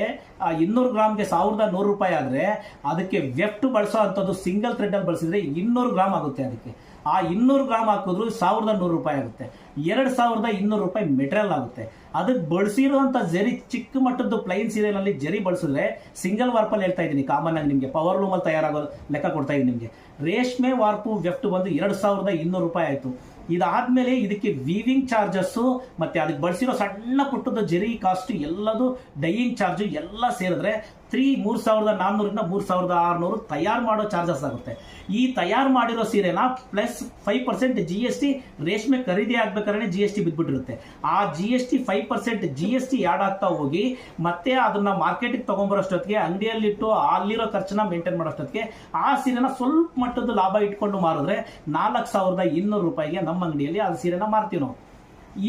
200 ಗ್ರಾಮ್ಗೆ 1,100 ರೂಪಾಯಿ ಆದರೆ ಅದಕ್ಕೆ ವೆಫ್ಟ್ ಬಳಸೋ ಅಂಥದ್ದು ಸಿಂಗಲ್ ಥ್ರೆಡ್ಡಲ್ಲಿ ಬಳಸಿದ್ರೆ 200 ಗ್ರಾಮ್ ಆಗುತ್ತೆ. ಅದಕ್ಕೆ ಆ 200 ಗ್ರಾಮ್ ಹಾಕಿದ್ರು 1,100 ರೂಪಾಯಿ ಆಗುತ್ತೆ. 2,200 ರೂಪಾಯಿ ಮೆಟೀರಿಯಲ್ ಆಗುತ್ತೆ. ಅದಕ್ಕೆ ಬಳಸಿರುವಂಥ ಜರಿ, ಚಿಕ್ಕ ಮಟ್ಟದ್ದು ಪ್ಲೈನ್ ಸೀರೆನಲ್ಲಿ ಜರಿ ಬಳಸಿದ್ರೆ, ಸಿಂಗಲ್ ವಾರ್ಪಲ್ಲಿ ಹೇಳ್ತಾ ಇದ್ದೀನಿ, ಕಾಮನ್ ಆಗಿ ನಿಮಗೆ ಪವರ್ ಲೂಮಲ್ಲಿ ತಯಾರಾಗೋ ಲೆಕ್ಕ ಕೊಡ್ತಾ ಇದ್ದೀನಿ ನಿಮಗೆ. ರೇಷ್ಮೆ ವಾರ್ಪು ವೆಫ್ಟ್ ಬಂದು 2,200 ರೂಪಾಯಿ ಆಯಿತು. ಇದಾದ್ಮೇಲೆ ಇದಕ್ಕೆ ವೀವಿಂಗ್ ಚಾರ್ಜಸ್ಸು ಮತ್ತು ಅದಕ್ಕೆ ಬಳಸಿರೋ ಸಣ್ಣ ಪುಟ್ಟದ ಜರಿ ಕಾಸ್ಟು ಎಲ್ಲದು, ಡೈಯಿಂಗ್ ಚಾರ್ಜು ಎಲ್ಲ ಸೇರಿದ್ರೆ 3,400ರಿಂದ 3,600 ತಯಾರು ಮಾಡೋ ಚಾರ್ಜಸ್ ಆಗುತ್ತೆ. ಈ ತಯಾರು ಮಾಡಿರೋ ಸೀರೆನ ಪ್ಲಸ್ 5% GST ರೇಷ್ಮೆ ಖರೀದಿ ಆಗ್ಬೇಕಾದ್ರೆ GST ಬಿದ್ದುಬಿಟ್ಟಿರುತ್ತೆ. ಆ GST 5% GST ಆ್ಯಡ್ ಆಗ್ತಾ ಹೋಗಿ ಮತ್ತೆ ಅದನ್ನ ಮಾರ್ಕೆಟಿಗೆ ತೊಗೊಂಬರೋಷ್ಟೊತ್ತಿಗೆ, ಅಂಗಡಿಯಲ್ಲಿಟ್ಟು ಅಲ್ಲಿರೋ ಖರ್ಚನ್ನ ಮೇಂಟೈನ್ ಮಾಡೋಷ್ಟೊತ್ತಿಗೆ ಆ ಸೀರೆನ ಸ್ವಲ್ಪ ಮಟ್ಟದ ಲಾಭ ಇಟ್ಕೊಂಡು ಮಾರಿದ್ರೆ 4,200 ರೂಪಾಯಿಗೆ ನಮ್ಮ ಅಂಗಡಿಯಲ್ಲಿ ಆ ಸೀರೆನ ಮಾರ್ತೀವಿ ನಾವು.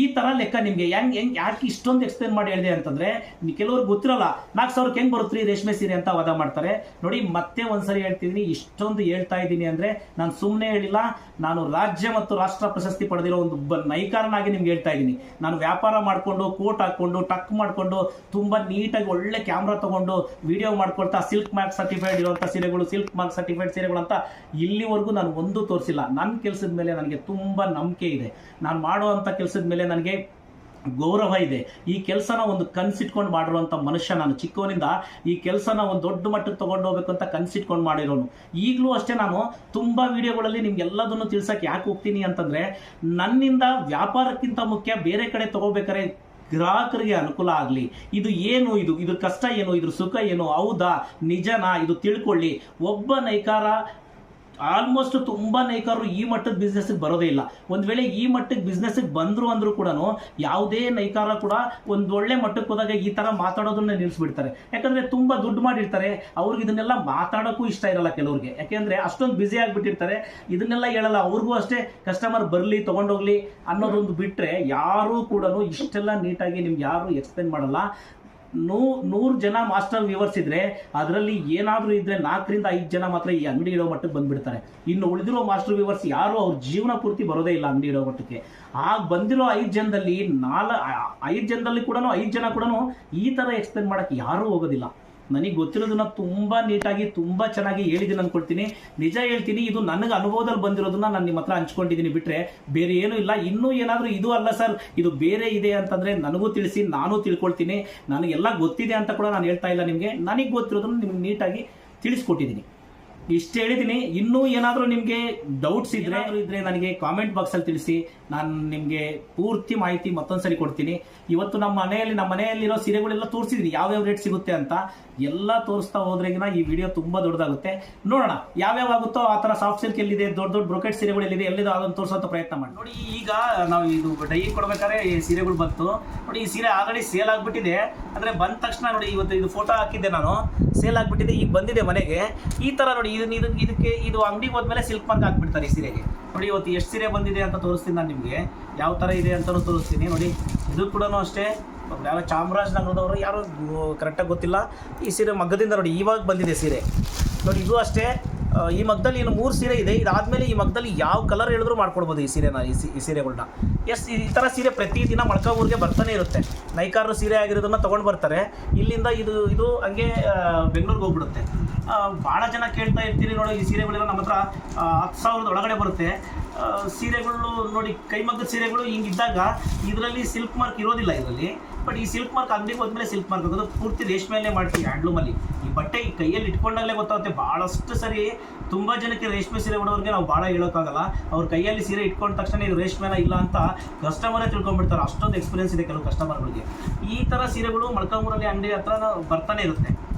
ಈ ತರ ಲೆಕ್ಕ ನಿಮಗೆ ಯಾಕೆ ಇಷ್ಟೊಂದು ಎಕ್ಸ್ಪ್ಲೇನ್ ಮಾಡಿ ಹೇಳಿದೆ ಅಂತಂದ್ರೆ, ಕೆಲವರು ಗೊತ್ತಿರಲ್ಲ 4,000ಕ್ಕೆ ಹೆಂಗ್ ಬರುತ್ತೆ ರೇಷ್ಮೆ ಸೀರೆ ಅಂತ ವಾದ ಮಾಡ್ತಾರೆ. ನೋಡಿ, ಮತ್ತೆ ಒಂದ್ಸರಿ ಹೇಳ್ತಿದ್ದೀನಿ, ಇಷ್ಟೊಂದು ಹೇಳ್ತಾ ಇದ್ದೀನಿ ಅಂದ್ರೆ ನಾನು ಸುಮ್ಮನೆ ಹೇಳಿಲ್ಲ. ನಾನು ರಾಜ್ಯ ಮತ್ತು ರಾಷ್ಟ್ರ ಪ್ರಶಸ್ತಿ ಪಡೆದಿರೋ ಒಂದು ನೈಕಾರನಾಗಿ ನಿಮ್ಗೆ ಹೇಳ್ತಾ ಇದ್ದೀನಿ. ನಾನು ವ್ಯಾಪಾರ ಮಾಡ್ಕೊಂಡು, ಕೋಟ್ ಹಾಕೊಂಡು, ಟಕ್ ಮಾಡ್ಕೊಂಡು, ತುಂಬಾ ನೀಟಾಗಿ ಒಳ್ಳೆ ಕ್ಯಾಮ್ರಾ ತಗೊಂಡು ವಿಡಿಯೋ ಮಾಡ್ಕೊಳ್ತಾ ಸಿಲ್ಕ್ ಮಾರ್ಕ್ ಸರ್ಟಿಫೈಡ್ ಇರುವಂತ ಸೀರೆಗಳು, ಸಿಲ್ಕ್ ಮಾರ್ಕ್ ಸರ್ಟಿಫೈಡ್ ಸೀರೆಗಳು ಅಂತ ಇಲ್ಲಿವರೆಗೂ ನಾನು ಒಂದು ತೋರಿಸಿಲ್ಲ. ನನ್ನ ಕೆಲಸದ ಮೇಲೆ ನನಗೆ ತುಂಬಾ ನಂಬಿಕೆ ಇದೆ. ನಾನು ಮಾಡುವಂತ ಕೆಲಸದ ಮೇಲೆ ನನಗೆ ಗೌರವ ಇದೆ. ಈ ಕೆಲಸನ ಒಂದು ಕನ್ಸಿಟ್ಕೊಂಡು ಮಾಡಿರುವಂಥ ಮನುಷ್ಯ ನಾನು. ಚಿಕ್ಕವನಿಂದ ಈ ಕೆಲಸನ ಒಂದು ದೊಡ್ಡ ಮಟ್ಟಕ್ಕೆ ತೊಗೊಂಡು ಹೋಗ್ಬೇಕು ಅಂತ ಕನ್ಸಿಟ್ಕೊಂಡು ಮಾಡಿರೋನು. ಈಗಲೂ ಅಷ್ಟೇ ನಾನು ತುಂಬ ವಿಡಿಯೋಗಳಲ್ಲಿ ನಿಮ್ಗೆಲ್ಲದನ್ನು ತಿಳ್ಸೋಕ್ಕೆ ಯಾಕೆ ಹೋಗ್ತೀನಿ ಅಂತಂದರೆ, ನನ್ನಿಂದ ವ್ಯಾಪಾರಕ್ಕಿಂತ ಮುಖ್ಯ ಬೇರೆ ಕಡೆ ತೊಗೋಬೇಕಾದ್ರೆ ಗ್ರಾಹಕರಿಗೆ ಅನುಕೂಲ ಆಗಲಿ. ಇದು ಏನು, ಇದ್ರ ಕಷ್ಟ ಏನು, ಇದ್ರ ಸುಖ ಏನು, ಹೌದಾ, ನಿಜನಾ, ಇದು ತಿಳ್ಕೊಳ್ಳಿ. ಒಬ್ಬ ನೈಕಾರ, ಆಲ್ಮೋಸ್ಟ್ ತುಂಬ ನೈಕಾರರು ಈ ಮಟ್ಟದ ಬಿಸ್ನೆಸ್ಗೆ ಬರೋದೇ ಇಲ್ಲ. ಒಂದು ವೇಳೆ ಈ ಮಟ್ಟಕ್ಕೆ ಬಿಸ್ನೆಸ್ಗೆ ಬಂದರು ಅಂದರೂ ಕೂಡ ಯಾವುದೇ ನೈಕಾರ ಕೂಡ ಒಂದು ಒಳ್ಳೆ ಮಟ್ಟಕ್ಕೆ ಹೋದಾಗ ಈ ಥರ ಮಾತಾಡೋದನ್ನ ನಿಲ್ಲಿಸ್ಬಿಡ್ತಾರೆ. ಯಾಕಂದರೆ ತುಂಬ ದುಡ್ಡು ಮಾಡಿರ್ತಾರೆ. ಅವ್ರಿಗೆ ಇದನ್ನೆಲ್ಲ ಮಾತಾಡೋಕ್ಕೂ ಇಷ್ಟ ಇರಲ್ಲ ಕೆಲವ್ರಿಗೆ. ಯಾಕೆಂದರೆ ಅಷ್ಟೊಂದು ಬ್ಯುಸಿ ಆಗಿಬಿಟ್ಟಿರ್ತಾರೆ. ಇದನ್ನೆಲ್ಲ ಹೇಳಲ್ಲ. ಅವ್ರಿಗೂ ಅಷ್ಟೇ ಕಸ್ಟಮರ್ ಬರಲಿ, ತೊಗೊಂಡೋಗ್ಲಿ ಅನ್ನೋದೊಂದು ಬಿಟ್ಟರೆ ಯಾರೂ ಕೂಡ ಇಷ್ಟೆಲ್ಲ ನೀಟಾಗಿ ನಿಮ್ಗೆ ಯಾರು ಎಕ್ಸ್ಪ್ಲೇನ್ ಮಾಡಲ್ಲ. 100 ಜನ ಮಾಸ್ಟರ್ ವ್ಯೂವರ್ಸ್ ಇದ್ರೆ ಅದರಲ್ಲಿ ಏನಾದರೂ ಇದ್ರೆ 4ರಿಂದ 5 ಜನ ಮಾತ್ರ ಈ ಅಂಗಡಿ ಇಡೋ ಮಟ್ಟಕ್ಕೆ ಬಂದ್ಬಿಡ್ತಾರೆ. ಇನ್ನು ಉಳಿದಿರೋ ಮಾಸ್ಟರ್ ವ್ಯೂವರ್ಸ್ ಯಾರು ಅವ್ರ ಜೀವನ ಪೂರ್ತಿ ಬರೋದೇ ಇಲ್ಲ ಅಂಗಡಿ ಇಡೋ ಮಟ್ಟಕ್ಕೆ. ಆಗ ಬಂದಿರೋ 5 ಜನದಲ್ಲಿ 5 ಜನದಲ್ಲಿ ಕೂಡ 5 ಜನ ಕೂಡ ಈ ಥರ ಎಕ್ಸ್ಪ್ಲೇನ್ ಮಾಡೋಕ್ಕೆ ಯಾರೂ ಹೋಗೋದಿಲ್ಲ. ನನಗೆ ಗೊತ್ತಿರೋದನ್ನ ತುಂಬ ನೀಟಾಗಿ, ತುಂಬ ಚೆನ್ನಾಗಿ ಹೇಳಿದ್ದೀನಿ ಅಂದ್ಕೊಳ್ತೀನಿ. ನಿಜ ಹೇಳ್ತೀನಿ, ಇದು ನನಗೆ ಅನುಭವದಲ್ಲಿ ಬಂದಿರೋದನ್ನ ನಾನು ನಿಮ್ಮ ಹತ್ರ ಹಂಚ್ಕೊಂಡಿದ್ದೀನಿ, ಬಿಟ್ಟರೆ ಬೇರೆ ಏನೂ ಇಲ್ಲ. ಇನ್ನೂ ಏನಾದರೂ ಇದು ಅಲ್ಲ ಸರ್, ಇದು ಬೇರೆ ಇದೆ ಅಂತಂದರೆ ನನಗೂ ತಿಳಿಸಿ, ನಾನು ತಿಳ್ಕೊಳ್ತೀನಿ. ನನಗೆಲ್ಲ ಗೊತ್ತಿದೆ ಅಂತ ಕೂಡ ನಾನು ಹೇಳ್ತಾ ಇಲ್ಲ ನಿಮಗೆ. ನನಗೆ ಗೊತ್ತಿರೋದನ್ನು ನಿಮ್ಗೆ ನೀಟಾಗಿ ತಿಳಿಸ್ಕೊಟ್ಟಿದ್ದೀನಿ. ಇಷ್ಟು ಹೇಳಿದ್ದೀನಿ. ಇನ್ನೂ ಏನಾದರೂ ನಿಮಗೆ ಡೌಟ್ಸ್ ಇದ್ರೆ ನನಗೆ ಕಾಮೆಂಟ್ ಬಾಕ್ಸಲ್ಲಿ ತಿಳಿಸಿ. ನಾನು ನಿಮಗೆ ಪೂರ್ತಿ ಮಾಹಿತಿ ಮತ್ತೊಂದ್ಸರಿ ಕೊಡ್ತೀನಿ. ಇವತ್ತು ನಮ್ಮ ಮನೆಯಲ್ಲಿರೋ ಸೀರೆಗಳೆಲ್ಲ ತೋರಿಸಿದ್ದೀನಿ ಯಾವ್ಯಾವ ರೇಟ್ ಸಿಗುತ್ತೆ ಅಂತ. ಎಲ್ಲ ತೋರಿಸ್ತಾ ಹೋದ್ರೆಗಿನ ಈ ವಿಡಿಯೋ ತುಂಬ ದೊಡ್ಡದಾಗುತ್ತೆ. ನೋಡೋಣ ಯಾವ್ಯಾವ ಆಗುತ್ತೋ ಆ ಥರ ಸಾಫ್ಟ್ ಸಿಲ್ಕ್ ಎಲ್ಲಿದೆ, ದೊಡ್ಡ ದೊಡ್ಡ ಬ್ರೊಕೆಟ್ ಸೀರೆಗಳು ಎಲ್ಲಿದೆ, ಎಲ್ಲಿದೆ ಅದನ್ನು ತೋರಿಸೋಂಥ ಪ್ರಯತ್ನ ಮಾಡಿ. ನೋಡಿ ಈಗ ನಾವು ಇದು ಡೈ ಕೊಡ್ಬೇಕಾದ್ರೆ ಈ ಸೀರೆಗಳು ಬಂತು ನೋಡಿ. ಈ ಸೀರೆ ಆಲ್ರೆಡಿ ಸೇಲ್ ಆಗಿಬಿಟ್ಟಿದೆ. ಅಂದರೆ ಬಂದ ತಕ್ಷಣ ನೋಡಿ, ಇವತ್ತು ಇದು ಫೋಟೋ ಹಾಕಿದ್ದೆ ನಾನು, ಸೇಲ್ ಆಗಿಬಿಟ್ಟಿದೆ. ಈಗ ಬಂದಿದೆ ಮನೆಗೆ. ಈ ಥರ ನೋಡಿ, ಇದು ಅಂಗಡಿಗೆ ಹೋದ್ಮೇಲೆ ಸಿಲ್ಕ್ ಮಾರ್ಕ್ ಹಾಕ್ಬಿಡ್ತಾರೆ ಈ ಸೀರೆಗೆ. ನೋಡಿ ಇವತ್ತು ಎಷ್ಟು ಸೀರೆ ಬಂದಿದೆ ಅಂತ ತೋರಿಸ್ತೀನಿ ನಾನು ನಿಮಗೆ. ಯಾವ ಥರ ಇದೆ ಅಂತಲೂ ತೋರಿಸ್ತೀನಿ. ನೋಡಿ ಇದು ಕೂಡ ಅಷ್ಟೇ, ಯಾವ ಚಾಮರಾಜನಗರದವರು ಯಾರು ಕರೆಕ್ಟಾಗಿ ಗೊತ್ತಿಲ್ಲ. ಈ ಸೀರೆ ಮಗ್ಗದಿಂದ ನೋಡಿ ಇವಾಗ ಬಂದಿದೆ ಸೀರೆ. ನೋಡಿ ಇದು ಅಷ್ಟೇ, ಈ ಮಗ್ಗದಲ್ಲಿ ಇನ್ನು 3 ಸೀರೆ ಇದೆ. ಇದಾದಮೇಲೆ ಈ ಮಗ್ಗದಲ್ಲಿ ಯಾವ ಕಲರ್ ಹೇಳಿದ್ರು ಮಾಡ್ಕೊಡ್ಬೋದು ಈ ಸೀರೆನ, ಈ ಸೀರೆಗಳನ್ನ. ಈ ಥರ ಸೀರೆ ಪ್ರತಿದಿನ ಮೊಳಕಾಲ್ಮೂರಿಗೆ ಬರ್ತಾನೆ ಇರುತ್ತೆ. ನೈಕಾರರು ಸೀರೆ ಆಗಿರೋದನ್ನು ತೊಗೊಂಡು ಬರ್ತಾರೆ ಇಲ್ಲಿಂದ. ಇದು ಹಂಗೆ ಬೆಂಗಳೂರಿಗೆ ಹೋಗ್ಬಿಡುತ್ತೆ. ಭಾಳ ಜನ ಕೇಳ್ತಾ ಇರ್ತೀರಿ ನೋಡಿ, ಈ ಸೀರೆಗಳೆಲ್ಲ ನಮ್ಮ ಹತ್ರ 10,000 ಒಳಗಡೆ ಬರುತ್ತೆ ಸೀರೆಗಳು. ನೋಡಿ ಕೈಮಗ್ಗದ ಸೀರೆಗಳು ಹಿಂಗಿದ್ದಾಗ ಇದರಲ್ಲಿ ಸಿಲ್ಕ್ ಮಾರ್ಕ್ ಇರೋದಿಲ್ಲ ಇದರಲ್ಲಿ. ಬಟ್ ಈ ಸಿಲ್ಕ್ ಮಾರ್ಕ್ ಅಂಗಡಿಗೆ ಹೋದ್ಮೇಲೆ ಸಿಲ್ಕ್ ಮಾರ್ಕ್ ಆಗೋದು. ಪೂರ್ತಿ ರೇಷ್ಮೆಯಲ್ಲೇ ಮಾಡ್ತೀವಿ ಹ್ಯಾಂಡ್ಲೂಮಲ್ಲಿ. ಈ ಬಟ್ಟೆ ಈ ಕೈಯಲ್ಲಿ ಇಟ್ಕೊಂಡಾಗಲೇ ಗೊತ್ತಾಗುತ್ತೆ. ಭಾಳಷ್ಟು ಸರಿ ತುಂಬ ಜನಕ್ಕೆ ರೇಷ್ಮೆ ಸೀರೆ ಉಡೋರಿಗೆ ನಾವು ಭಾಳ ಹೇಳೋಕ್ಕಾಗಲ್ಲ. ಅವ್ರ ಕೈಯಲ್ಲಿ ಸೀರೆ ಇಟ್ಕೊಂಡ ತಕ್ಷಣ ಇದು ರೇಷ್ಮೆನ ಇಲ್ಲ ಅಂತ ಕಸ್ಟಮರೇ ತಿಳ್ಕೊಂಡ್ಬಿಡ್ತಾರೆ. ಅಷ್ಟೊಂದು ಎಕ್ಸ್ಪೀರಿಯನ್ಸ್ ಇದೆ ಕೆಲವು ಕಸ್ಟಮರ್ಗಳಿಗೆ. ಈ ಥರ ಸೀರೆಗಳು ಮೊಳಕಾಲ್ಮೂರಲ್ಲಿ ಅಂಗಡಿ ಹತ್ರ ಬರ್ತಾನೆ ಇರುತ್ತೆ.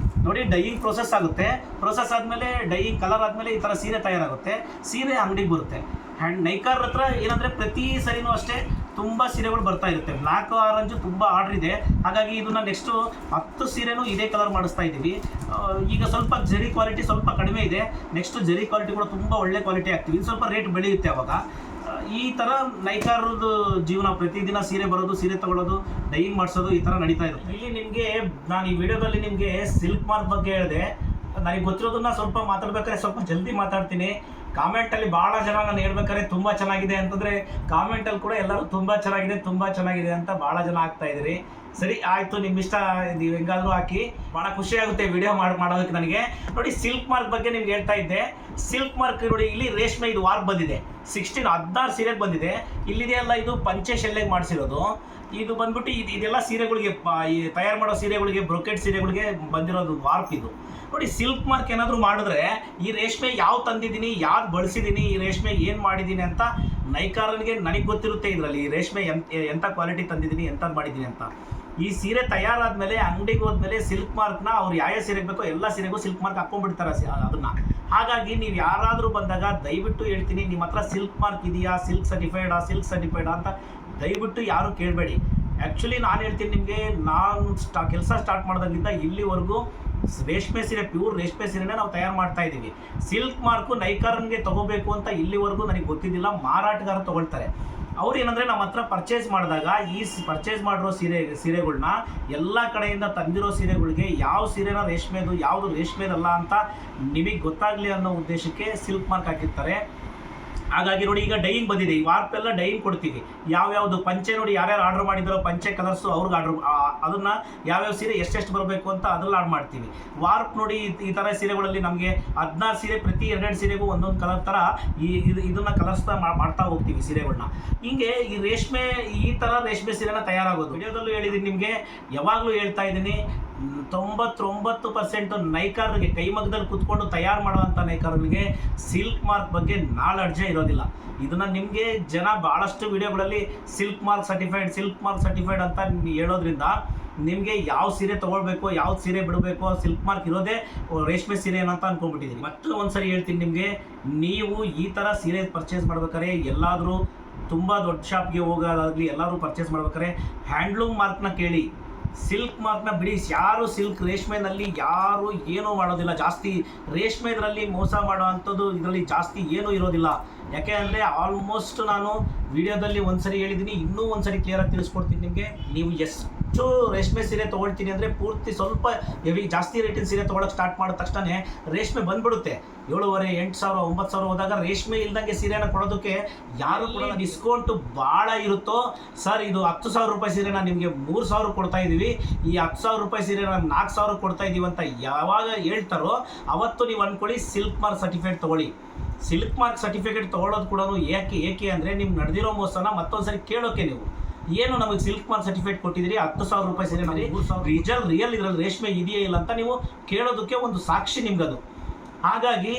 ನೋಡಿ ಡೈಯಿಂಗ್ ಪ್ರೋಸೆಸ್ ಆಗುತ್ತೆ. ಪ್ರೋಸೆಸ್ ಆದಮೇಲೆ ಡೈಯಿಂಗ್ ಕಲರ್ ಆದಮೇಲೆ ಈ ಥರ ಸೀರೆ ತಯಾರಾಗುತ್ತೆ. ಸೀರೆ ಅಂಗಡಿಗೆ ಬರುತ್ತೆ. ಆ್ಯಂಡ್ ನೈಕಾರ್ ಹತ್ರ ಏನಂದರೆ ಪ್ರತಿ ಸರಿನೂ ಅಷ್ಟೇ ತುಂಬ ಸೀರೆಗಳು ಬರ್ತಾ ಇರುತ್ತೆ. ಬ್ಲ್ಯಾಕ್ ಆರೆಂಜು ತುಂಬ ಆರ್ಡ್ರ್ ಇದೆ. ಹಾಗಾಗಿ ಇದನ್ನು ನೆಕ್ಸ್ಟು 10 ಸೀರೆನೂ ಇದೇ ಕಲರ್ ಮಾಡಿಸ್ತಾ ಇದ್ದೀವಿ. ಈಗ ಸ್ವಲ್ಪ ಜರಿ ಕ್ವಾಲಿಟಿ ಸ್ವಲ್ಪ ಕಡಿಮೆ ಇದೆ. ನೆಕ್ಸ್ಟು ಜರಿ ಕ್ವಾಲಿಟಿ ಕೂಡ ತುಂಬ ಒಳ್ಳೆ ಕ್ವಾಲಿಟಿ ಆಗ್ತೀವಿ. ಇದು ಸ್ವಲ್ಪ ರೇಟ್ ಬೆಳೆಯುತ್ತೆ ಅವಾಗ. ಈ ಥರ ನೈಕಾರದ್ದು ಜೀವನ. ಪ್ರತಿದಿನ ಸೀರೆ ಬರೋದು, ಸೀರೆ ತೊಗೊಳ್ಳೋದು, ಡೈಯಿಂಗ್ ಮಾಡಿಸೋದು ಈ ಥರ ನಡೀತಾ ಇರುತ್ತೆ. ಇಲ್ಲಿ ನಿಮಗೆ ನಾನು ಈ ವಿಡಿಯೋದಲ್ಲಿ ನಿಮಗೆ ಸಿಲ್ಕ್ ಮಾರ್ಕ್ ಬಗ್ಗೆ ಹೇಳಿದೆ. ನನಗೆ ಗೊತ್ತಿರೋದನ್ನ ಸ್ವಲ್ಪ ಮಾತಾಡ್ಬೇಕಾದ್ರೆ ಸ್ವಲ್ಪ ಜಲ್ದಿ ಮಾತಾಡ್ತೀನಿ. ಕಾಮೆಂಟಲ್ಲಿ ಭಾಳ ಜನ ನಾನು ಹೇಳ್ಬೇಕಾದ್ರೆ ತುಂಬ ಚೆನ್ನಾಗಿದೆ ಅಂತಂದರೆ ಕಾಮೆಂಟಲ್ಲಿ ಕೂಡ ಎಲ್ಲರೂ ತುಂಬ ಚೆನ್ನಾಗಿದೆ ಅಂತ ಭಾಳ ಜನ ಆಗ್ತಾಯಿದ್ದೀರಿ. ಸರಿ ಆಯಿತು, ನಿಮ್ಮ ಇಷ್ಟ, ನೀವು ಹೆಂಗಾದರೂ ಹಾಕಿ. ಭಾಳ ಖುಷಿ ಆಗುತ್ತೆ ವಿಡಿಯೋ ಮಾಡೋದಕ್ಕೆ ನನಗೆ. ನೋಡಿ ಸಿಲ್ಕ್ ಮಾರ್ಕ್ ಬಗ್ಗೆ ನಿಮ್ಗೆ ಹೇಳ್ತಾ ಇದ್ದೆ. ಸಿಲ್ಕ್ ಮಾರ್ಕ್ ನೋಡಿ ಇಲ್ಲಿ ರೇಷ್ಮೆ ಇದು ವಾರ್ಕ್ ಬಂದಿದೆ. 16 ಸೀರೆಗೆ ಬಂದಿದೆ. ಇಲ್ಲಿದೆಯಲ್ಲ ಇದು ಪಂಚೆ ಶೆಲ್ಲೆಗೆ ಮಾಡಿಸಿರೋದು. ಇದು ಬಂದ್ಬಿಟ್ಟು ಇದೆಲ್ಲ ಸೀರೆಗಳಿಗೆ ಈ ತಯಾರು ಮಾಡೋ ಸೀರೆಗಳಿಗೆ, ಬ್ರೊಕೆಟ್ ಸೀರೆಗಳಿಗೆ ಬಂದಿರೋದು ವಾರ್ಪ್ ಇದು. ನೋಡಿ ಸಿಲ್ಕ್ ಮಾರ್ಕ್ ಏನಾದರೂ ಮಾಡಿದ್ರೆ ಈ ರೇಷ್ಮೆ ಯಾವ್ದು ತಂದಿದ್ದೀನಿ, ಯಾವ್ದು ಬಳಸಿದ್ದೀನಿ, ಈ ರೇಷ್ಮೆ ಏನು ಮಾಡಿದ್ದೀನಿ ಅಂತ ನೈಕಾರನಿಗೆ ನನಗೆ ಗೊತ್ತಿರುತ್ತೆ. ಇದರಲ್ಲಿ ಈ ರೇಷ್ಮೆ ಎಂಥ ಕ್ವಾಲಿಟಿ ತಂದಿದ್ದೀನಿ, ಎಂಥದ್ದು ಮಾಡಿದ್ದೀನಿ ಅಂತ. ಈ ಸೀರೆ ತಯಾರಾದ್ಮೇಲೆ ಅಂಗಡಿಗೆ ಹೋದ್ಮೇಲೆ ಸಿಲ್ಕ್ ಮಾರ್ಕ್ನ ಅವ್ರು ಯಾವ ಸೀರೆಗೆ ಬೇಕೋ ಎಲ್ಲ ಸೀರೆಗೂ ಸಿಲ್ಕ್ ಮಾರ್ಕ್ ಹಾಕ್ಕೊಂಡ್ಬಿಡ್ತಾರೆ ಅದನ್ನು. ಹಾಗಾಗಿ ನೀವು ಯಾರಾದರೂ ಬಂದಾಗ ದಯವಿಟ್ಟು ಹೇಳ್ತೀನಿ, ನಿಮ್ಮ ಹತ್ರ ಸಿಲ್ಕ್ ಮಾರ್ಕ್ ಇದೆಯಾ, ಸಿಲ್ಕ್ ಸರ್ಟಿಫೈಡಾ ಅಂತ ದಯವಿಟ್ಟು ಯಾರೂ ಕೇಳಬೇಡಿ. ಆ್ಯಕ್ಚುಲಿ ನಾನು ಹೇಳ್ತೀನಿ ನಿಮಗೆ, ನಾನು ಕೆಲಸ ಸ್ಟಾರ್ಟ್ ಮಾಡಿದಾಗಿಂದ ಇಲ್ಲಿವರೆಗೂ ರೇಷ್ಮೆ ಸೀರೆ, ಪ್ಯೂರ್ ರೇಷ್ಮೆ ಸೀರೆನೇ ನಾವು ತಯಾರು ಮಾಡ್ತಾ ಇದ್ದೀವಿ. ಸಿಲ್ಕ್ ಮಾರ್ಕು ನೈಕಾರನ್ಗೆ ತೊಗೋಬೇಕು ಅಂತ ಇಲ್ಲಿವರೆಗೂ ನನಗೆ ಗೊತ್ತಿದ್ದಿಲ್ಲ. ಮಾರಾಟಗಾರ ತೊಗೊಳ್ತಾರೆ. ಅವ್ರು ಏನಂದರೆ ನಮ್ಮ ಹತ್ರ ಪರ್ಚೇಸ್ ಮಾಡಿದಾಗ ಈ ಪರ್ಚೇಸ್ ಮಾಡಿರೋ ಸೀರೆಗಳನ್ನ ಎಲ್ಲ ಕಡೆಯಿಂದ ತಂದಿರೋ ಸೀರೆಗಳಿಗೆ ಯಾವ ಸೀರೆನ ರೇಷ್ಮೆದು, ಯಾವುದು ರೇಷ್ಮೆದಲ್ಲ ಅಂತ ನಿಮಗೆ ಗೊತ್ತಾಗಲಿ ಅನ್ನೋ ಉದ್ದೇಶಕ್ಕೆ ಸಿಲ್ಕ್ ಮಾರ್ಕ್ ಹಾಕಿರ್ತಾರೆ. ಹಾಗಾಗಿ ನೋಡಿ ಈಗ ಡೈಯಿಂಗ್ ಬಂದಿದೆ. ಈ ವಾರ್ಪ್ ಎಲ್ಲ ಡೈಯಿಂಗ್ ಕೊಡ್ತೀವಿ. ಯಾವ್ಯಾವುದು ಪಂಚೆ ನೋಡಿ, ಯಾರ್ಯಾರು ಆರ್ಡರ್ ಮಾಡಿದಾರೋ ಪಂಚೆ ಕಲರ್ಸು ಅವ್ರಿಗೆ ಅದನ್ನು ಯಾವ್ಯಾವ ಸೀರೆ ಎಷ್ಟೆಷ್ಟು ಬರಬೇಕು ಅಂತ ಅದ್ರಲ್ಲಿ ಆರ್ಡರ್ ಮಾಡ್ತೀವಿ. ವಾರ್ಪ್ ನೋಡಿ ಈ ಥರ ಸೀರೆಗಳಲ್ಲಿ ನಮಗೆ 16 ಸೀರೆ, ಪ್ರತಿ 2 ಸೀರೆಗೂ ಒಂದೊಂದು ಕಲರ್ ಥರ ಇದನ್ನು ಕಲರ್ಸ್ತಾ ಮಾಡ್ತಾ ಹೋಗ್ತೀವಿ ಸೀರೆಗಳನ್ನ. ಹಿಂಗೆ ಈ ರೇಷ್ಮೆ, ಈ ಥರ ರೇಷ್ಮೆ ಸೀರೆನ ತಯಾರಾಗೋದು. ವಿಡಿಯೋದಲ್ಲೂ ಹೇಳಿದ್ದೀನಿ ನಿಮಗೆ, ಯಾವಾಗಲೂ ಹೇಳ್ತಾ ಇದ್ದೀನಿ, 99% ನೈಕಾರರಿಗೆ, ಕೈಮಗ್ಗದಲ್ಲಿ ಕುತ್ಕೊಂಡು ತಯಾರು ಮಾಡುವಂಥ ನೈಕಾರರಿಗೆ ಸಿಲ್ಕ್ ಮಾರ್ಕ್ ಬಗ್ಗೆ ನಾಲೆಡ್ಜೇ ಇರೋದಿಲ್ಲ. ಇದನ್ನು ನಿಮಗೆ ಜನ ಭಾಳಷ್ಟು ವಿಡಿಯೋಗಳಲ್ಲಿ ಸಿಲ್ಕ್ ಮಾರ್ಕ್ ಸರ್ಟಿಫೈಡ್ ಅಂತ ಹೇಳೋದ್ರಿಂದ ನಿಮಗೆ ಯಾವ ಸೀರೆ ತೊಗೊಳ್ಬೇಕು, ಯಾವ ಸೀರೆ ಬಿಡಬೇಕು, ಸಿಲ್ಕ್ ಮಾರ್ಕ್ ಇರೋದೇ ರೇಷ್ಮೆ ಸೀರೆ ಏನಂತ ಅಂದ್ಕೊಂಡ್ಬಿಟ್ಟಿದ್ದೀನಿ. ಮತ್ತೆ ಒಂದ್ಸರಿ ಹೇಳ್ತೀನಿ ನಿಮಗೆ, ನೀವು ಈ ಥರ ಸೀರೆ ಪರ್ಚೇಸ್ ಮಾಡ್ಬೇಕಾದ್ರೆ ಎಲ್ಲಾದರೂ ತುಂಬ ದೊಡ್ಡ ಶಾಪ್ಗೆ ಹೋಗೋದಾಗಲಿ ಎಲ್ಲರೂ ಪರ್ಚೇಸ್ ಮಾಡ್ಬೇಕಾದ್ರೆ ಹ್ಯಾಂಡ್ಲೂಮ್ ಮಾರ್ಕ್ನ ಕೇಳಿ. ಸಿಲ್ಕ್ ಮಾರ್ಕ್ನ ಬಿಡಿ. ಯಾರು ಸಿಲ್ಕ್ ರೇಷ್ಮೆನಲ್ಲಿ ಯಾರು ಏನೂ ಮಾಡೋದಿಲ್ಲ. ಜಾಸ್ತಿ ರೇಷ್ಮೆ ಇದರಲ್ಲಿ ಮೋಸ ಮಾಡೋ ಅಂಥದ್ದು ಇದರಲ್ಲಿ ಜಾಸ್ತಿ ಏನೂ ಇರೋದಿಲ್ಲ. ಯಾಕೆ ಅಂದರೆ ಆಲ್ಮೋಸ್ಟ್ ನಾನು ವಿಡಿಯೋದಲ್ಲಿ ಒಂದ್ಸರಿ ಹೇಳಿದ್ದೀನಿ, ಇನ್ನೂ ಒಂದ್ಸರಿ ಕ್ಲಿಯರಾಗಿ ತಿಳಿಸ್ಕೊಡ್ತೀನಿ ನಿಮಗೆ. ನೀವು ಎಷ್ಟು ರೇಷ್ಮೆ ಸೀರೆ ತೊಗೊಳ್ತೀನಿ ಅಂದರೆ ಪೂರ್ತಿ ಸ್ವಲ್ಪ ಹೆವಿ ಜಾಸ್ತಿ ರೇಟಿನ ಸೀರೆ ತೊಗೊಳಕ್ಕೆ ಸ್ಟಾರ್ಟ್ ಮಾಡಿದ ತಕ್ಷಣ ರೇಷ್ಮೆ ಬಂದ್ಬಿಡುತ್ತೆ. 7,500, 8,000, 9,000 ಹೋದಾಗ ರೇಷ್ಮೆ ಇಲ್ದಂಗೆ ಸೀರೆನ ಕೊಡೋದಕ್ಕೆ ಯಾರು ಕೂಡ ಡಿಸ್ಕೌಂಟು ಭಾಳ ಇರುತ್ತೋ, ಸರ್ ಇದು 10,000 ರೂಪಾಯಿ ಸೀರೆ ನಾನು ನಿಮಗೆ 3,000 ಕೊಡ್ತಾ ಇದ್ದೀವಿ, ಈ 10,000 ರೂಪಾಯಿ ಸೀರೆ ನಾನು 4,000 ಕೊಡ್ತಾ ಇದ್ದೀವಿ ಅಂತ ಯಾವಾಗ ಹೇಳ್ತಾರೋ ಅವತ್ತು ನೀವು ಅಂದ್ಕೊಳ್ಳಿ ಸಿಲ್ಕ್ ಮಾರ್ಕ್ ಸರ್ಟಿಫಿಕೇಟ್ ತೊಗೊಳ್ಳಿ. ಸಿಲ್ಕ್ ಮಾರ್ಕ್ ಸರ್ಟಿಫಿಕೇಟ್ ತೊಗೊಳೋದು ಕೂಡ ಏಕೆ ಅಂದರೆ ನಿಮ್ಗೆ ನಡೆದಿರೋ ಮೋಸನ ಮತ್ತೊಂದ್ಸರಿ ಕೇಳೋಕೆ, ನೀವು ಏನು ನಮಗೆ ಸಿಲ್ಕ್ ಮಾರ್ಕ್ ಸರ್ಟಿಫಿಕೇಟ್ ಕೊಟ್ಟಿದ್ದೀರಿ, 10,000 ರೂಪಾಯಿ ಸೀರೆ ಮಾಡಿ ರಿಯಲ್ ಇದರಲ್ಲಿ ರೇಷ್ಮೆ ಇದೆಯೇ ಇಲ್ಲ ಅಂತ ನೀವು ಕೇಳೋದಕ್ಕೆ ಒಂದು ಸಾಕ್ಷಿ ನಿಮ್ಗದು. ಹಾಗಾಗಿ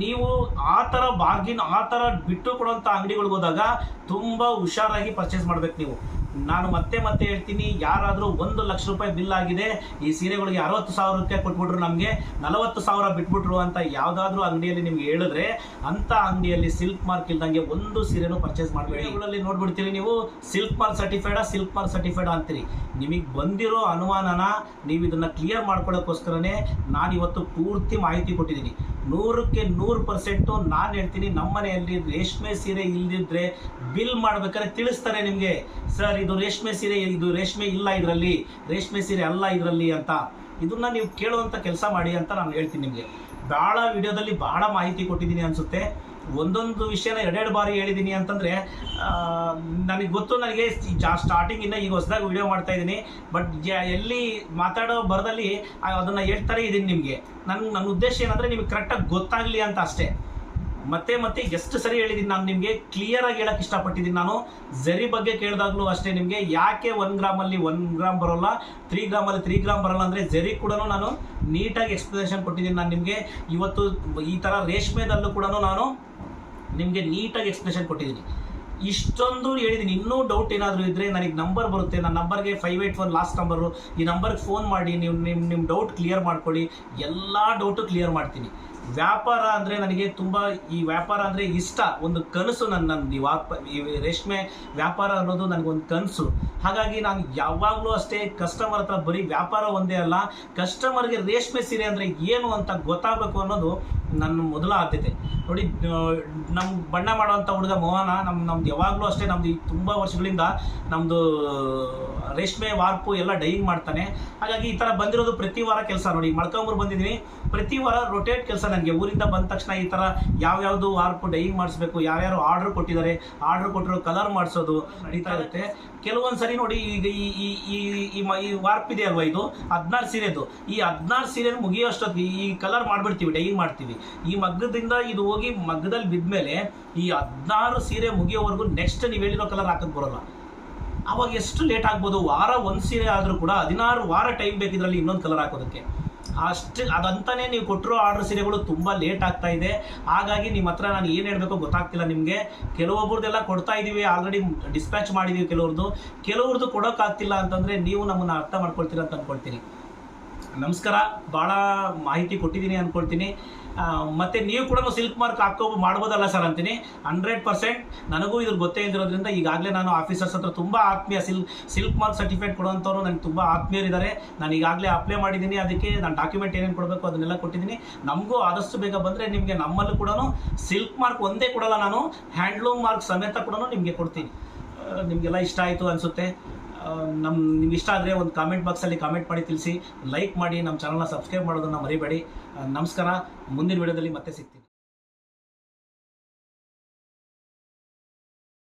ನೀವು ಆ ಥರ ಬಾರ್ಗಿನ್ ಆ ಥರ ಬಿಟ್ಟು ಕೊಡುವಂಥ ಅಂಗಡಿಗಳಿಗೆ ಹೋದಾಗ ತುಂಬ ಹುಷಾರಾಗಿ ಪರ್ಚೇಸ್ ಮಾಡಬೇಕು ನೀವು. ನಾನು ಮತ್ತೆ ಮತ್ತೆ ಹೇಳ್ತೀನಿ, ಯಾರಾದರೂ 1 ಲಕ್ಷ ರೂಪಾಯಿ ಬಿಲ್ ಆಗಿದೆ, ಈ ಸೀರೆಗಳಿಗೆ 60,000 ರೂಪಾಯಿ ಕೊಟ್ಬಿಟ್ರು, ನಮಗೆ 40,000 ಬಿಟ್ಬಿಟ್ರು ಅಂತ ಯಾವುದಾದ್ರೂ ಅಂಗಡಿಯಲ್ಲಿ ನಿಮ್ಗೆ ಹೇಳಿದ್ರೆ ಅಂಥ ಅಂಗಡಿಯಲ್ಲಿ ಸಿಲ್ಕ್ ಮಾರ್ಕ್ ಇಲ್ದಂಗೆ ಒಂದು ಸೀರೆನೂ ಪರ್ಚೇಸ್ ಮಾಡಬೇಡಿ. ಇವುಗಳಲ್ಲಿ ನೋಡ್ಬಿಡ್ತೀರಿ ನೀವು, ಸಿಲ್ಕ್ ಮಾರ್ಕ್ ಸರ್ಟಿಫೈಡ್ ಅಂತೀರಿ. ನಿಮಗೆ ಬಂದಿರೋ ಅನುಮಾನನ ನೀವು ಇದನ್ನು ಕ್ಲಿಯರ್ ಮಾಡ್ಕೊಳ್ಳೋಕ್ಕೋಸ್ಕರನೇ ನಾನು ಇವತ್ತು ಪೂರ್ತಿ ಮಾಹಿತಿ ಕೊಟ್ಟಿದ್ದೀನಿ. 100ಕ್ಕೆ 100% ನಾನು ಹೇಳ್ತೀನಿ, ನಮ್ಮ ಮನೆಯಲ್ಲಿ ರೇಷ್ಮೆ ಸೀರೆ ಇಲ್ಲದಿದ್ದರೆ ಬಿಲ್ ಮಾಡ್ಬೇಕಾದ್ರೆ ತಿಳಿಸ್ತಾರೆ ನಿಮಗೆ, ಸರ್ ಇದು ರೇಷ್ಮೆ ಸೀರೆ, ಇದು ರೇಷ್ಮೆ ಇಲ್ಲ ಇದರಲ್ಲಿ, ರೇಷ್ಮೆ ಸೀರೆ ಅಲ್ಲ ಇದರಲ್ಲಿ ಅಂತ. ಇದನ್ನ ನೀವು ಕೇಳುವಂಥ ಕೆಲಸ ಮಾಡಿ ಅಂತ ನಾನು ಹೇಳ್ತೀನಿ ನಿಮಗೆ. ಭಾಳ ವಿಡಿಯೋದಲ್ಲಿ ಭಾಳ ಮಾಹಿತಿ ಕೊಟ್ಟಿದ್ದೀನಿ ಅನಿಸುತ್ತೆ. ಒಂದೊಂದು ವಿಷಯನ 2 ಬಾರಿ ಹೇಳಿದ್ದೀನಿ ಅಂತಂದರೆ ನನಗೆ ಗೊತ್ತು. ನನಗೆ ಸ್ಟಾರ್ಟಿಂಗಿಂದ ಈಗ ಹೊಸದಾಗಿ ವಿಡಿಯೋ ಮಾಡ್ತಾ ಇದ್ದೀನಿ, ಬಟ್ ಎಲ್ಲಿ ಮಾತಾಡೋ ಬರದಲ್ಲಿ ಅದನ್ನು ಹೇಳ್ತಾನೆ ಇದ್ದೀನಿ ನಿಮಗೆ. ನನ್ನ ಉದ್ದೇಶ ಏನಂದರೆ ನಿಮಗೆ ಕರೆಕ್ಟಾಗಿ ಗೊತ್ತಾಗಲಿ ಅಂತ ಅಷ್ಟೇ. ಮತ್ತೆ ಎಷ್ಟು ಸರಿ ಹೇಳಿದ್ದೀನಿ ನಾನು ನಿಮಗೆ, ಕ್ಲಿಯರಾಗಿ ಹೇಳೋಕ್ಕೆ ಇಷ್ಟಪಟ್ಟಿದ್ದೀನಿ. ನಾನು ಝರಿ ಬಗ್ಗೆ ಕೇಳಿದಾಗಲೂ ಅಷ್ಟೇ ನಿಮಗೆ, ಯಾಕೆ 1 ಗ್ರಾಮಲ್ಲಿ 1 ಗ್ರಾಮ್ ಬರೋಲ್ಲ, 3 ಗ್ರಾಮಲ್ಲಿ 3 ಗ್ರಾಮ್ ಬರೋಲ್ಲ ಅಂದರೆ ಝರಿ ಕೂಡ ನಾನು ನೀಟಾಗಿ ಎಕ್ಸ್ಪ್ಲನೇಷನ್ ಕೊಟ್ಟಿದ್ದೀನಿ. ನಾನು ನಿಮಗೆ ಇವತ್ತು ಈ ಥರ ರೇಷ್ಮೆದಲ್ಲೂ ಕೂಡ ನಾನು ನಿಮಗೆ ನೀಟಾಗಿ ಎಕ್ಸ್ಪ್ಲನೇಷನ್ ಕೊಟ್ಟಿದ್ದೀನಿ. ಇಷ್ಟೊಂದು ಹೇಳಿದ್ದೀನಿ. ಇನ್ನೂ ಡೌಟ್ ಏನಾದರೂ ಇದ್ದರೆ ನನಗೆ ನಂಬರ್ ಬರುತ್ತೆ, ನನ್ನ ನಂಬರ್ಗೆ 581 ಲಾಸ್ಟ್ ನಂಬರು, ಈ ನಂಬರ್ಗೆ ಫೋನ್ ಮಾಡಿ ನೀವು ನಿಮ್ಮ ಡೌಟ್ ಕ್ಲಿಯರ್ ಮಾಡ್ಕೊಳ್ಳಿ. ಎಲ್ಲ ಡೌಟು ಕ್ಲಿಯರ್ ಮಾಡ್ತೀನಿ. ವ್ಯಾಪಾರ ಅಂದರೆ ನನಗೆ ತುಂಬ, ಈ ವ್ಯಾಪಾರ ಅಂದರೆ ಇಷ್ಟ, ಒಂದು ಕನಸು. ಈ ರೇಷ್ಮೆ ವ್ಯಾಪಾರ ಅನ್ನೋದು ನನಗೊಂದು ಕನಸು. ಹಾಗಾಗಿ ನಾನು ಯಾವಾಗಲೂ ಅಷ್ಟೇ ಕಸ್ಟಮರ್ ಹತ್ರ ಬರೀ ವ್ಯಾಪಾರ ಒಂದೇ ಅಲ್ಲ, ಕಸ್ಟಮರ್ಗೆ ರೇಷ್ಮೆ ಸೀರೆ ಅಂದರೆ ಏನು ಅಂತ ಗೊತ್ತಾಗಬೇಕು ಅನ್ನೋದು ನನ್ನ ಮೊದಲ ಆದ್ಯತೆ. ನೋಡಿ, ನಮ್ಮ ಬಣ್ಣ ಮಾಡುವಂಥ ಹುಡುಗ ಮೋಹನ ನಮ್ದು ಯಾವಾಗಲೂ ಅಷ್ಟೇ, ನಮ್ಮದು ತುಂಬ ವರ್ಷಗಳಿಂದ ನಮ್ಮದು ರೇಷ್ಮೆ ವಾರ್ಪು ಎಲ್ಲ ಡೈಯಿಂಗ್ ಮಾಡ್ತಾನೆ. ಹಾಗಾಗಿ ಈ ಥರ ಬಂದಿರೋದು ಪ್ರತಿ ವಾರ ಕೆಲಸ. ನೋಡಿ, ಮಳ್ಕೊಂಬರು ಬಂದಿದ್ದೀನಿ, ಪ್ರತಿ ವಾರ ರೊಟೇಟ್ ಕೆಲಸ ನನಗೆ. ಊರಿಂದ ಬಂದ ತಕ್ಷಣ ಈ ಥರ ಯಾವ್ಯಾವುದು ವಾರ್ಪು ಡೈಯಿಂಗ್ ಮಾಡಿಸ್ಬೇಕು, ಯಾರ್ಯಾರು ಆರ್ಡ್ರ್ ಕೊಟ್ಟಿದ್ದಾರೆ, ಆರ್ಡ್ರ್ ಕೊಟ್ಟಿರೋ ಕಲರ್ ಮಾಡಿಸೋದು ನಡೀತಾ ಇರುತ್ತೆ. ಕೆಲವೊಂದು ಸರಿ ನೋಡಿ, ಈಗ ಈ ವಾರ್ಪ್ ಇದೆ ಅಲ್ವಾ, ಇದು 16 ಸೀರೆದು. ಈ 16 ಸೀರೆ ಮುಗಿಯೋಷ್ಟೊತ್ತಿಗೆ ಈ ಕಲರ್ ಮಾಡಿಬಿಡ್ತೀವಿ, ಡೈಯಿಂಗ್ ಮಾಡ್ತೀವಿ. ಈ ಮಗ್ಗದಿಂದ ಇದು ಹೋಗಿ ಮಗ್ಗದಲ್ಲಿ ಬಿದ್ಮೇಲೆ ಈ 16 ಸೀರೆ ಮುಗಿಯೋವರೆಗೂ ನೆಕ್ಸ್ಟ್ ನೀವು ಹೇಳಿರೋ ಕಲರ್ ಹಾಕಕ್ಕೆ ಬರೋಲ್ಲ. ಅವಾಗ ಎಷ್ಟು ಲೇಟ್ ಆಗ್ಬೋದು? ವಾರ 1 ಸೀರೆ ಆದರೂ ಕೂಡ 16 ವಾರ ಟೈಮ್ ಬೇಕಿದ್ರಲ್ಲಿ ಇನ್ನೊಂದು ಕಲರ್ ಹಾಕೋದಕ್ಕೆ. ಅದಂತಾನೆ ನೀವು ಕೊಟ್ಟಿರೋ ಆರ್ಡರ್ ಸೀರೆಗಳು ತುಂಬ ಲೇಟ್ ಆಗ್ತಾ ಇದೆ. ಹಾಗಾಗಿ ನಿಮ್ಮ ಹತ್ರ ನಾನು ಏನು ಹೇಳಬೇಕೋ ಗೊತ್ತಾಗ್ತಿಲ್ಲ ನಿಮಗೆ. ಕೆಲವೊಬ್ಬರದೆಲ್ಲ ಕೊಡ್ತಾ ಇದ್ದೀವಿ, ಆಲ್ರೆಡಿ ಡಿಸ್ಪ್ಯಾಚ್ ಮಾಡಿದ್ದೀವಿ. ಕೆಲವ್ರದ್ದು ಕೊಡೋಕ್ಕಾಗ್ತಿಲ್ಲ ಅಂತಂದರೆ ನೀವು ನಮ್ಮನ್ನು ಅರ್ಥ ಮಾಡ್ಕೊಳ್ತೀರ ಅಂತ ಅಂದ್ಕೊಳ್ತೀನಿ. ನಮಸ್ಕಾರ. ಭಾಳ ಮಾಹಿತಿ ಕೊಟ್ಟಿದ್ದೀನಿ ಅಂದ್ಕೊಳ್ತೀನಿ. ಮತ್ತು ನೀವು ಕೂಡ ಸಿಲ್ಕ್ ಮಾರ್ಕ್ ಮಾಡ್ಬೋದಲ್ಲ ಸರ್ ಅಂತೀನಿ. 100% ನನಗೂ ಇದ್ರ ಗೊತ್ತೇ ಇದ್ದಿರೋದ್ರಿಂದ ಈಗಾಗಲೇ ನಾನು ಆಫೀಸರ್ಸ್ ಹತ್ರ ತುಂಬ ಆತ್ಮೀಯ, ಸಿಲ್ಕ್ ಮಾರ್ಕ್ ಸರ್ಟಿಫಿಕೇಟ್ ಕೊಡುವಂಥವ್ರು ನನಗೆ ತುಂಬ ಆತ್ಮೀಯರಿದ್ದಾರೆ. ನಾನು ಈಗಾಗಲೇ ಅಪ್ಲೈ ಮಾಡಿದ್ದೀನಿ. ಅದಕ್ಕೆ ನಾನು ಡಾಕ್ಯುಮೆಂಟ್ ಏನೇನು ಕೊಡಬೇಕು ಅದನ್ನೆಲ್ಲ ಕೊಟ್ಟಿದ್ದೀನಿ. ನಮಗೂ ಆದಷ್ಟು ಬೇಗ ಬಂದರೆ ನಿಮಗೆ ನಮ್ಮಲ್ಲೂ ಕೂಡ ಸಿಲ್ಕ್ ಮಾರ್ಕ್ ಒಂದೇ ಕೊಡಲ್ಲ, ನಾನು ಹ್ಯಾಂಡ್ಲೂಮ್ ಮಾರ್ಕ್ ಸಮೇತ ಕೂಡ ನಿಮಗೆ ಕೊಡ್ತೀನಿ. ನಿಮಗೆಲ್ಲ ಇಷ್ಟ ಆಯಿತು ಅನಿಸುತ್ತೆ. ನಿಮ್ಗೆ ಇಷ್ಟ ಆದರೆ ಒಂದು ಕಾಮೆಂಟ್ ಬಾಕ್ಸಲ್ಲಿ ಕಾಮೆಂಟ್ ಮಾಡಿ ತಿಳಿಸಿ, ಲೈಕ್ ಮಾಡಿ, ನಮ್ಮ ಚಾನಲ್ನ ಸಬ್ಸ್ಕ್ರೈಬ್ ಮಾಡೋದನ್ನು ಮರಿಬೇಡಿ. ನಮಸ್ಕಾರ. ಮುಂದಿನ ವಿಡಿಯೋದಲ್ಲಿ ಮತ್ತೆ ಸಿಗ್ತೀನಿ.